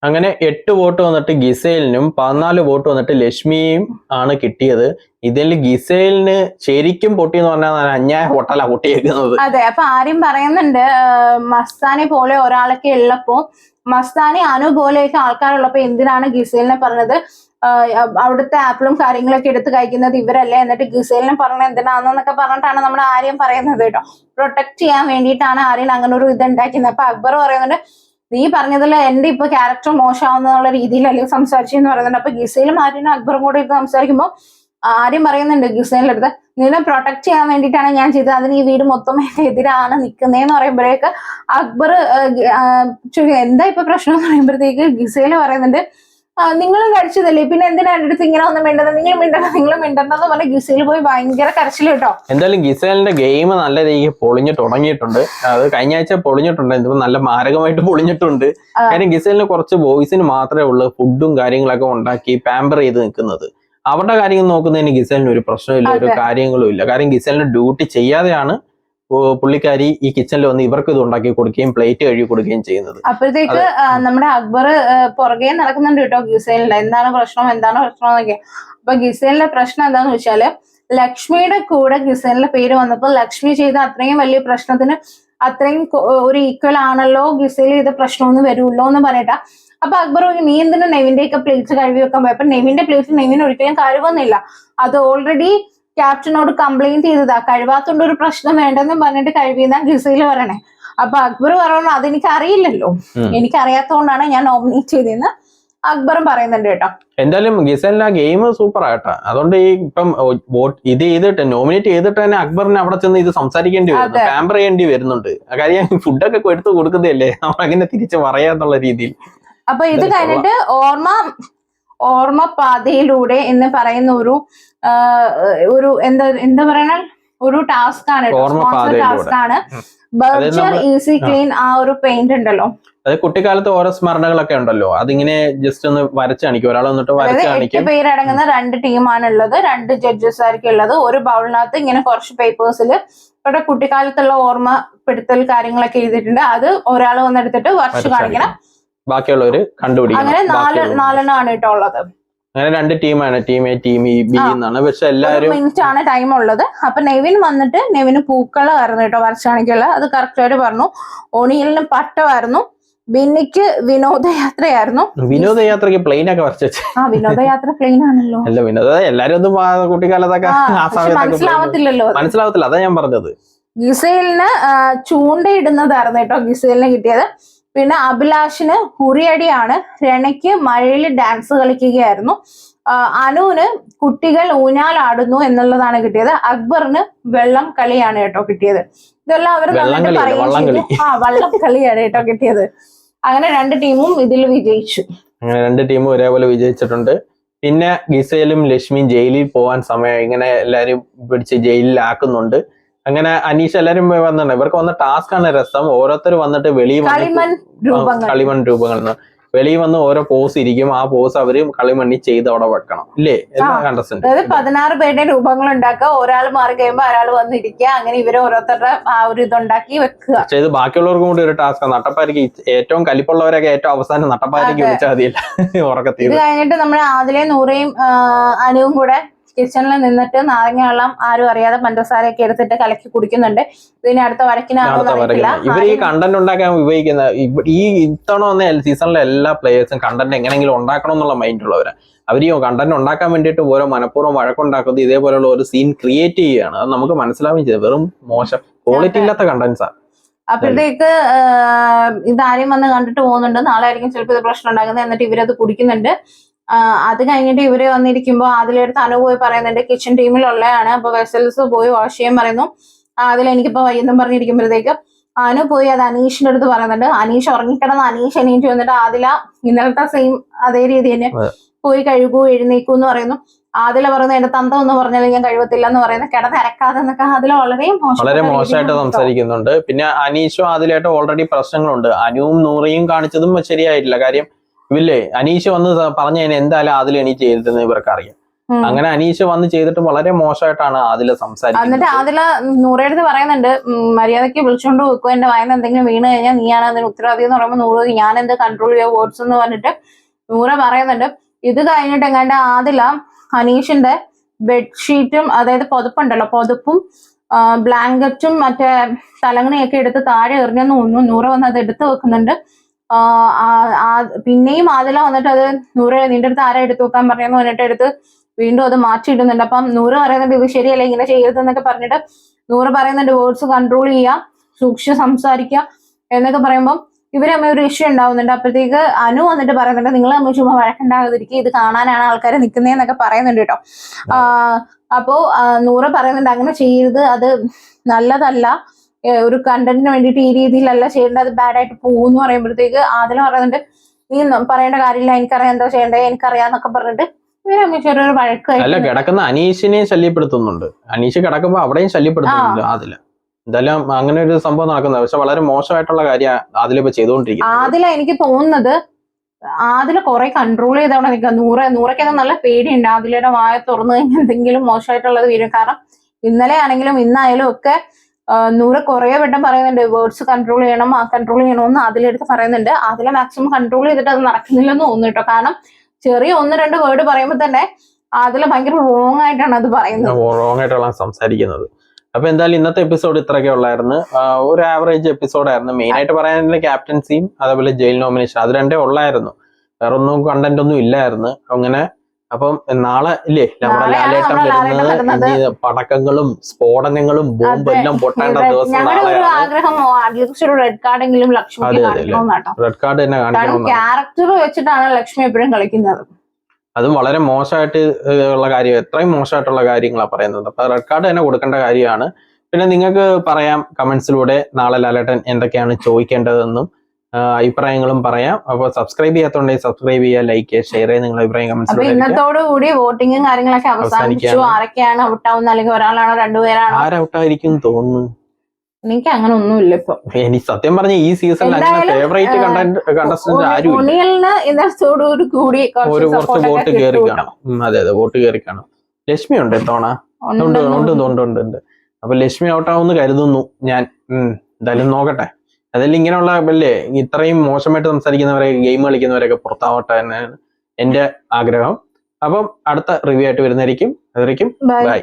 അങ്ങനെ 8 വോട്ട് വന്നിട്ട് ഗിസേലിനും 14 വോട്ട് വന്നിട്ട് ലക്ഷ്മിയും ആണ് കിട്ടിയത്. ഇതിൽ ഗിസേലിന് ശരിക്കും പൊട്ടിയെന്ന് പറഞ്ഞാൽ അന്യായ പൊട്ടല പൊട്ടിയേക്കുന്നത്. അതെ, അപ്പൊ ആരും പറയുന്നുണ്ട് മസ്താനെ പോലെ ഒരാളൊക്കെ ഉള്ളപ്പോ, മസ്താനി അനു പോലെയൊക്കെ ആൾക്കാരുള്ളപ്പോ എന്തിനാണ് ഗിസേലിനെ പറഞ്ഞത്, അവിടുത്തെ ആപ്പിളും കാര്യങ്ങളൊക്കെ എടുത്ത് കഴിക്കുന്നത് ഇവരല്ലേ, എന്നിട്ട് ഗിസേലിനെ പറഞ്ഞത് എന്തിനാന്നൊക്കെ പറഞ്ഞിട്ടാണ് നമ്മുടെ ആര്യം പറയുന്നത് കേട്ടോ. പ്രൊട്ടക്ട് ചെയ്യാൻ വേണ്ടിയിട്ടാണ് ആര്യൻ അങ്ങനെ ഒരു ഇത് ഉണ്ടാക്കുന്നത്. അപ്പൊ അക്ബർ പറയുന്നുണ്ട് നീ പറഞ്ഞതിൽ എന്റെ ഇപ്പൊ ക്യാരക്ടർ മോശമാവുന്നുള്ള രീതിയിലല്ലേ സംസാരിച്ചെന്ന് പറയുന്നുണ്ട്. അപ്പൊ ഗിസേലും ആര്യനും അക്ബറും കൂടെ ഇത് സംസാരിക്കുമ്പോൾ ആര്യം പറയുന്നുണ്ട് ഗിസേലിന്റെ അടുത്ത് നിന്നെ പ്രൊട്ടക്ട് ചെയ്യാൻ വേണ്ടിയിട്ടാണ് ഞാൻ ചെയ്തത്, അതിന് ഈ വീട് മൊത്തം എന്റെ എതിരാണ് നിൽക്കുന്നതെന്ന് പറയുമ്പോഴേക്ക് അക്ബർ എന്താ ഇപ്പൊ പ്രശ്നം എന്ന് പറയുമ്പോഴത്തേക്ക് ഗിസേല് പറയുന്നുണ്ട് നിങ്ങളും കഴിച്ചതല്ലേ, പിന്നെ എന്തിനാ എന്റെ അടുത്ത് ഇങ്ങനെ ഒന്നും മിണ്ടത്, നിങ്ങൾ മിണ്ടണ്ടെന്ന് പറഞ്ഞ് ഗിസേല് പോയി ഭയങ്കര കരച്ചിൽ കേട്ടോ. എന്തായാലും ഗിസേലിന്റെ ഗെയിം നല്ല രീതിക്ക് പൊളിഞ്ഞു തുടങ്ങിയിട്ടുണ്ട്. അത് കഴിഞ്ഞ ആഴ്ച പൊളിഞ്ഞിട്ടുണ്ട്, എന്തും നല്ല മാരകമായിട്ട് പൊളിഞ്ഞിട്ടുണ്ട്. കാര്യം ഗിസേലിന് കുറച്ച് ബോയ്സിന് മാത്രമേ ഉള്ളൂ ഫുഡും കാര്യങ്ങളൊക്കെ ഉണ്ടാക്കി പാമ്പർ ചെയ്ത് നിൽക്കുന്നത്. അവരുടെ കാര്യങ്ങൾ നോക്കുന്നതിന് ഗിസേലിന് ഒരു പ്രശ്നമില്ല, ഒരു കാര്യങ്ങളും ഇല്ല. കാര്യം ഗിസേലിന് ഡ്യൂട്ടി ചെയ്യാതെയാണ് പുള്ളിക്കാരി ഈ കിച്ചണിൽ വന്ന് ഇവർക്ക് ഇത് ഉണ്ടാക്കി കൊടുക്കുകയും പ്ലേറ്റ് കഴുകി കൊടുക്കുകയും ചെയ്യുന്നത്. അപ്പോഴത്തേക്ക് നമ്മുടെ അക്ബർ പുറകെ നടക്കുന്നുണ്ട് കേട്ടോ ഗിസേലിന്റെ, എന്താണ് പ്രശ്നം എന്നൊക്കെ. അപ്പൊ ഗിസേലിന്റെ പ്രശ്നം എന്താന്ന് വെച്ചാല് ലക്ഷ്മിയുടെ കൂടെ ഗിസേലിന്റെ പേര് വന്നപ്പോൾ ലക്ഷ്മി ചെയ്ത അത്രയും വലിയ പ്രശ്നത്തിന് അത്രയും ഒരു ഈക്വൽ ആണല്ലോ ഗിസേൽ ചെയ്ത പ്രശ്നമൊന്നും വരുമല്ലോ എന്ന് പറയട്ടാ. അപ്പൊ അക്ബർ നീ എന്തിനാ നെവിന്റെ ഒക്കെ പ്ലേറ്റ് കഴുകി വെക്കാൻ പോയി, അപ്പൊ നെവിന്റെ പ്ലേറ്റ് നെവിന് ഒരിക്കലും കഴുകുന്നില്ല, അത് ഓൾറെഡി ക്യാപ്റ്റനോട് കംപ്ലൈന്റ് ചെയ്തതാ, കഴിവാത്തോണ്ട് ഒരു പ്രശ്നം വേണ്ടെന്ന് പറഞ്ഞിട്ട് കഴിയുന്ന ഗിസയില് പറയണേ. അപ്പൊ അക്ബർ പറയണു അതെനിക്ക് അറിയില്ലല്ലോ, എനിക്ക് അറിയാത്തതുകൊണ്ടാണ് ഞാൻ നോമിനേറ്റ് ചെയ്തതെന്ന് അക്ബറും പറയുന്നുണ്ട് കേട്ടോ. എന്തായാലും ഗിസേലിന്റെ ആ ഗെയിം സൂപ്പർ ആയിട്ടാ. അതുകൊണ്ട് ഈ ഇപ്പം ഇത് ചെയ്തിട്ട് നോമിനേറ്റ് ചെയ്തിട്ട് തന്നെ അക്ബറിന് അവിടെ ചെന്ന് ഇത് സംസാരിക്കേണ്ടി വരുന്നു, പാമ്പർ ചെയ്യേണ്ടി വരുന്നുണ്ട്. കാര്യം ഫുഡൊക്കെ എടുത്ത് കൊടുക്കുന്നതല്ലേ, നമ്മൾ അങ്ങനെ തിരിച്ച് പറയാന്നുള്ള രീതിയിൽ. അപ്പൊ ഇത് കഴിഞ്ഞിട്ട് ഓർമ്മ പാതയിലൂടെ എന്ന് പറയുന്ന ഒരു എന്താ പറയണ ഒരു ടാസ്ക് ആണ്, ടാസ്ക് ആണ്. ബർജർ ഈസി ക്ലീൻ ആ ഒരു പെയിന്റ് ഉണ്ടല്ലോ, അത് കുട്ടിക്കാലത്ത് ഓരോ സ്മരണകളൊക്കെ ഉണ്ടല്ലോ, അതിങ്ങനെ ജസ്റ്റ് ഒന്ന് വരച്ച് കാണിക്കും, ഒരാൾ വന്നിട്ട് വരച്ച് കാണിക്കും. 8 പേരടങ്ങുന്ന 2 ടീമാണ് ഉള്ളത്, 2 ജഡ്ജസ് ആയിരിക്കും ഉള്ളത്. ഒരു ബൗളിനകത്ത് ഇങ്ങനെ കുറച്ച് പേപ്പേഴ്സിൽ ഇവിടെ കുട്ടിക്കാലത്തുള്ള ഓർമ്മപ്പെടുത്തൽ കാര്യങ്ങളൊക്കെ എഴുതിയിട്ടുണ്ട്. അത് ഒരാൾ വന്നെടുത്തിട്ട് വരച്ച് കാണിക്കണം, ബാക്കിയുള്ളവര് കണ്ടുപിടിക്കണം. അങ്ങനെ 4 കേട്ടോ ഉള്ളത്. അങ്ങനെ 2 ടീമാണ്, ടീം എ ടീം ബി എന്നാണ്. പക്ഷെ എല്ലാവരും മിനിറ്റ് ആണ് ടൈം ഉള്ളത്. അപ്പൊ നെവിന് പൂക്കളായിരുന്നു കേട്ടോ വരച്ച് കാണിക്കുള്ളത്, അത് കറക്റ്റ് ആയിട്ട് പറഞ്ഞു. ഒണിയലിന് പട്ടമായിരുന്നു, ബിന്നിക്ക് വിനോദയാത്രയായിരുന്നു. വിനോദയാത്രക്ക് പ്ലെയിൻ ഒക്കെ വരച്ചു. വിനോദയാത്ര പ്ലെയിൻ ആണല്ലോ. അല്ല വിനോദ എല്ലാരും ഒന്നും കുട്ടിക്കാലത്തൊക്കെ മനസ്സിലാവത്തില്ല, അതാ ഞാൻ പറഞ്ഞത്. ഗിസേലിന് ചൂണ്ടയിടുന്നതായിരുന്നു കേട്ടോ ഗിസേലിന് കിട്ടിയത്. പിന്നെ അഭിലാഷിന് ഉറിയടിയാണ്, രണയ്ക്ക് മഴയിൽ ഡാൻസ് കളിക്കുകയായിരുന്നു, അനുവിന് കുട്ടികൾ ഊഞ്ഞാലാടുന്നു എന്നുള്ളതാണ് കിട്ടിയത്, അക്ബറിന് വെള്ളം കളിയാണ് കേട്ടോ കിട്ടിയത്. ഇതെല്ലാം അവർ വള്ളം കളിയാണ് കേട്ടോ കിട്ടിയത്. അങ്ങനെ 2 ടീമും ഇതിൽ വിജയിച്ചു. അങ്ങനെ 2 ടീമും ഒരേപോലെ വിജയിച്ചിട്ടുണ്ട്. പിന്നെ ഗിസേലും ലക്ഷ്മിയും ജയിലിൽ പോകാൻ സമയം ഇങ്ങനെ എല്ലാരും പിടിച്ച് ജയിലിലാക്കുന്നുണ്ട്. അങ്ങനെ അനീഷ് എല്ലാരും വന്നിട്ടുണ്ട്. ഇവർക്ക് വന്ന ടാസ്ക് ആണ് രസം. ഓരോരുത്തർ വന്നിട്ട് വെളിയിൽ കളിമൺ രൂപങ്ങൾ വെളിയിൽ വന്ന് ഓരോ പോസ് ഇരിക്കും, ആ പോസ് അവര് കളിമണ്ണി ചെയ്ത് അവിടെ വെക്കണം ഇല്ലേ? അതായത് 16 പേരുടെ രൂപങ്ങൾ ഉണ്ടാക്കുക, ഒരാൾ മാറി കഴിയുമ്പോ ഒരാൾ വന്നിരിക്കുക, അങ്ങനെ ഇവര് ഓരോരുത്തരുടെ ആ ഒരു ഇതുണ്ടാക്കി വെക്കുക. പക്ഷെ ഇത് ബാക്കിയുള്ളവർക്കും കൂടി ഒരു ടാസ്ക്. നട്ടപ്പാരിക്ക് ഏറ്റവും കലിപ്പുള്ളവരൊക്കെ ഏറ്റവും അവസാനം നട്ടപ്പാരിക്ക് വിളിച്ചാൽ മതിയില്ല ഉറക്കത്തിൽ. ഇത് കഴിഞ്ഞിട്ട് നമ്മുടെ ആദിലെ നൂറയും അനുവും കൂടെ കിച്ചണിൽ നിന്നിട്ട് നാരങ്ങ വെള്ളം ആരും അറിയാതെ പഞ്ചസാരയൊക്കെ എടുത്തിട്ട് കലക്കി കുടിക്കുന്നുണ്ട്. ഇതിന് അടുത്ത വരക്കിനാണോ ഇവർ ഈ കണ്ടന്റ് ഉണ്ടാക്കാൻ ഉപയോഗിക്കുന്ന ഈ ഇത്തവണ വന്ന സീസണിലെ എല്ലാ പ്ലേയേഴ്സും കണ്ടന്റ് എങ്ങനെയെങ്കിലും ഉണ്ടാക്കണം എന്നുള്ള മൈൻഡ് ഉള്ളവരാണ്. അവർ ഈ കണ്ടന്റ് ഉണ്ടാക്കാൻ വേണ്ടിയിട്ട് ഓരോ മനഃപൂർവ്വം വഴക്കുണ്ടാക്കുന്നത് ഇതേപോലെയുള്ള ഒരു സീൻ ക്രിയേറ്റ് ചെയ്യുകയാണ്. അത് നമുക്ക് മനസ്സിലാവുകയും ചെയ്തു. വെറും മോശം ക്വാളിറ്റി ഇല്ലാത്ത കണ്ടന്റ്സാ. അപ്പോഴത്തേക്ക് ഇതാരും വന്ന് കണ്ടിട്ട് പോകുന്നുണ്ട്, നാളെ ആയിരിക്കും ചിലപ്പോൾ ഇത് പ്രശ്നം ഉണ്ടാക്കുന്നത്. എന്നിട്ട് ഇവരത് കുടിക്കുന്നുണ്ട്. അത് കഴിഞ്ഞിട്ട് ഇവര് വന്നിരിക്കുമ്പോ അതിലെടുത്ത് അനു പോയി പറയുന്നുണ്ട് കിച്ചൺ ടീമിലുള്ളതാണ്, അപ്പൊ വെസൽസ് പോയി വാഷ് ചെയ്യാൻ പറയുന്നു. അതിലെനിക്കിപ്പോ വൈകുന്നേരം പറഞ്ഞിരിക്കുമ്പോഴത്തേക്ക് അനു പോയി അത് അനീഷിന്റെ അടുത്ത് പറയുന്നുണ്ട്. അനീഷ് ഉറങ്ങിക്കിടന്ന് അനീഷ് എണീറ്റ് വന്നിട്ട് ആദില ഇന്നലത്തെ സെയിം അതേ രീതി തന്നെ പോയി കഴുകൂ എഴുന്നേക്കൂ എന്ന് പറയുന്നു. ആദില പറയുന്നത് എന്റെ തന്ത എന്ന് പറഞ്ഞാൽ ഞാൻ കഴിവത്തില്ല എന്ന് പറയുന്നത്, കിടന്നിരക്കാതെ എന്നൊക്കെ ആദില വളരെ മോശമായിട്ട് സംസാരിക്കുന്നുണ്ട്. പിന്നെ അനീഷും ആദിലായിട്ട് ഓൾറെഡി പ്രശ്നങ്ങളുണ്ട്. അനുവും നൂറയും കാണിച്ചതും ശരിയായിട്ടില്ല. കാര്യം ഇല്ലേ അനീഷ് വന്ന് പറഞ്ഞു കഴിഞ്ഞാൽ എന്തായാലും അതിൽ എണീറ്റ് ചെയ്തിരുന്നത് ഇവർക്ക് അറിയാം. അങ്ങനെ അനീഷ് വന്ന് ചെയ്തിട്ട് വളരെ മോശമായിട്ടാണ് ആദില സംസാരിക്കുന്നത്. എന്നിട്ട് ആദില നൂറയുടെ പറയുന്നുണ്ട്, മര്യാദയ്ക്ക് വിളിച്ചോണ്ട് വെക്കും, എന്റെ വായന എന്തെങ്കിലും വീണ് കഴിഞ്ഞാൽ നീയാണ് അതിന് ഉത്തരവാദി എന്ന് പറയുമ്പോൾ നൂറ് ഞാൻ എന്ത് കൺട്രോൾ ചെയ്യാ വേർഡ്സ് എന്ന് പറഞ്ഞിട്ട് നൂറ പറയുന്നുണ്ട്. ഇത് കഴിഞ്ഞിട്ട് എങ്ങാണ്ട് ആദില അനീഷിന്റെ ബെഡ്ഷീറ്റും അതായത് പുതപ്പുണ്ടല്ലോ, പുതപ്പും ബ്ലാങ്കറ്റും മറ്റേ തലങ്ങണിയൊക്കെ എടുത്ത് താഴെ എറിഞ്ഞെന്ന് തോന്നുന്നു. നൂറ വന്ന് അത് എടുത്തു വെക്കുന്നുണ്ട്. പിന്നെയും ആദില വന്നിട്ട് അത് നൂറ നിന്റെ അടുത്ത് ആരാ എടുത്തു വെക്കാൻ പറഞ്ഞെന്ന് പറഞ്ഞിട്ട് എടുത്ത് വീണ്ടും അത് മാറ്റിയിടുന്നുണ്ട്. അപ്പം നൂറ് പറയുന്നുണ്ട് ഇത് ശരിയല്ല, ഇങ്ങനെ ചെയ്യരുത് എന്നൊക്കെ പറഞ്ഞിട്ട് നൂറ് പറയുന്നുണ്ട് വേർഡ്സ് കൺട്രോൾ ചെയ്യുക, സൂക്ഷിച്ച് സംസാരിക്കുക എന്നൊക്കെ പറയുമ്പോൾ ഇവര് തമ്മിൽ ഒരു ഇഷ്യൂ ഉണ്ടാവുന്നുണ്ട്. അപ്പോഴത്തേക്ക് അനു വന്നിട്ട് പറയുന്നുണ്ട് നിങ്ങൾ തമ്മിൽ ചുമ്മാ വഴക്കുണ്ടാകാതിരിക്കുക, ഇത് കാണാനാണ് ആൾക്കാർ നിൽക്കുന്നതെന്നൊക്കെ പറയുന്നുണ്ട് കേട്ടോ. അപ്പോ നൂറ് പറയുന്നുണ്ട് അങ്ങനെ ചെയ്യരുത്, അത് നല്ലതല്ല, ഒരു കണ്ടന്റിന് വേണ്ടിയിട്ട് ഈ രീതിയിലല്ല ചെയ്യേണ്ടത്, അത് ബാഡായിട്ട് പോകുമെന്ന് പറയുമ്പോഴത്തേക്ക് ആദില പറയുന്നുണ്ട് നീ പറയേണ്ട കാര്യമില്ല, എനിക്കറിയാം എന്താ ചെയ്യേണ്ടത്, എനിക്കറിയാന്നൊക്കെ പറഞ്ഞിട്ട് ചെറിയൊരു വഴക്കായി. അല്ല, കിടക്കുന്ന അനീഷിനെ ശല്യപ്പെടുത്തുന്നുണ്ട്. അനീഷ് കിടക്കുമ്പോ അവിടെയും ശല്യപ്പെടുത്തുന്നുണ്ട് ആദില. എന്തായാലും അങ്ങനെ ഒരു സംഭവം നടക്കുന്നത് പക്ഷെ വളരെ മോശമായിട്ടുള്ള കാര്യം ആദില ഇപ്പൊ ചെയ്തുകൊണ്ടിരിക്കുന്നത്. ആദില എനിക്ക് തോന്നുന്നത് ആദില കുറെ കൺട്രോൾ ചെയ്തവിടെ നിൽക്കുക. നൂറയ്ക്കൊക്കെ നല്ല പേടിയുണ്ട് ആദിലയുടെ വായ തുറന്നു കഴിഞ്ഞാൽ എന്തെങ്കിലും മോശമായിട്ടുള്ളത് വരും. കാരണം ഇന്നലെ ആണെങ്കിലും ഇന്നായാലും ഒക്കെ നൂറ് കുറെ വട്ടം പറയുന്നുണ്ട് വേർഡ്സ് കൺട്രോൾ ചെയ്യണം, കൺട്രോൾ ചെയ്യണമെന്ന് ആദിലെടുത്ത് പറയുന്നുണ്ട്. ആദില മാക്സിമം കൺട്രോൾ ചെയ്തിട്ട് അത് നടക്കുന്നില്ലെന്ന് തോന്നുന്നു കേട്ടോ. കാരണം ചെറിയ 1-2 വേർഡ് പറയുമ്പോൾ തന്നെ ആദില ഭയങ്കര റോങ് ആയിട്ടാണ് അത് പറയുന്നത്, റോങ് ആയിട്ടാണ് സംസാരിക്കുന്നത്. അപ്പൊ എന്തായാലും ഇന്നത്തെ എപ്പിസോഡ് ഇത്രയൊക്കെ ഉള്ളായിരുന്നു. ഒരു ആവറേജ് എപ്പിസോഡായിരുന്നു. മെയിൻ ആയിട്ട് പറയാനുള്ള ക്യാപ്റ്റൻസിയും അതേപോലെ ജയിൽ നോമിനേഷൻ, അത് രണ്ടേ ഉള്ളായിരുന്നു. വേറെ ഒന്നും കണ്ടന്റ് ഒന്നും ഇല്ലായിരുന്നു അങ്ങനെ. അപ്പം നാളെ ഇല്ലേ നമ്മുടെ ലാലേട്ടൻ വരുന്നത്, പടക്കങ്ങളും സ്ഫോടനങ്ങളും ബോംബും എല്ലാം പൊട്ടേണ്ട ദിവസം നാളെയാണ്. റെഡ് കാർഡെങ്കിലും ലക്ഷ്മി റെഡ് കാർഡ് തന്നെ കാണിക്കണം. ക്യാരക്ടർ വെച്ചിട്ടാണ് ലക്ഷ്മി എപ്പോഴും കളിക്കുന്നത്. അതും വളരെ മോശമായിട്ട് ഉള്ള കാര്യം, എത്രയും മോശമായിട്ടുള്ള കാര്യങ്ങളാണ് പറയുന്നത്. അപ്പൊ റെഡ് കാർഡ് തന്നെ കൊടുക്കേണ്ട കാര്യമാണ്. പിന്നെ നിങ്ങൾക്ക് പറയാം കമന്റ്സിലൂടെ നാളെ ലാലേട്ടൻ എന്തൊക്കെയാണ് ചോദിക്കേണ്ടതെന്നും അഭിപ്രായങ്ങളും പറയാം. അപ്പൊ സബ്സ്ക്രൈബ് ചെയ്യാത്തോണ്ടെങ്കിൽ സബ്സ്ക്രൈബ് ചെയ്യുക, ലൈക്ക് ചെയ്യുക, ഷെയർ ചെയ്യുക, നിങ്ങളുടെ അഭിപ്രായം കമന്റ്സിലൂടെ. ഇന്നത്തോടു കൂടി വോട്ടിങ്ങും കാര്യങ്ങളൊക്കെ അവസാനിച്ചു. ആരൊക്കെയാണ് ഔട്ടാവുന്നത്, അല്ലെങ്കിൽ ഒരാളാണോ 2 പേരാണോ? ആരൗട്ടായിരിക്കും തോന്നുന്നു? എനിക്ക് അങ്ങനെ ഒന്നുമില്ല ഇപ്പൊ. എനിക്ക് സത്യം പറഞ്ഞ ഈ സീസണിൽ അങ്ങനെ ഫേവറേറ്റ് കണ്ടസ്റ്റന്റ് ആരും കൂടി കുറച്ച് വോട്ട് കയറി കാണും. അതെ വോട്ട് കയറി കാണും. ലക്ഷ്മി ഉണ്ട് ഇത്തവണ, ഉണ്ട്. അപ്പൊ ലക്ഷ്മി ഔട്ടാവുമെന്ന് കരുതുന്നു ഞാൻ. എന്തായാലും നോക്കട്ടെ. അതെല്ലാം ഇങ്ങനെയുള്ള അല്ലേ ഇത്രയും മോശമായിട്ട് സംസാരിക്കുന്നവരെ, ഗെയിം കളിക്കുന്നവരൊക്കെ പുറത്താവട്ടെ തന്നെയാണ് എന്റെ ആഗ്രഹം. അപ്പം അടുത്ത റിവ്യൂ ആയിട്ട് വരുന്നതായിരിക്കും. അതുവരെയ്ക്കും ബൈ.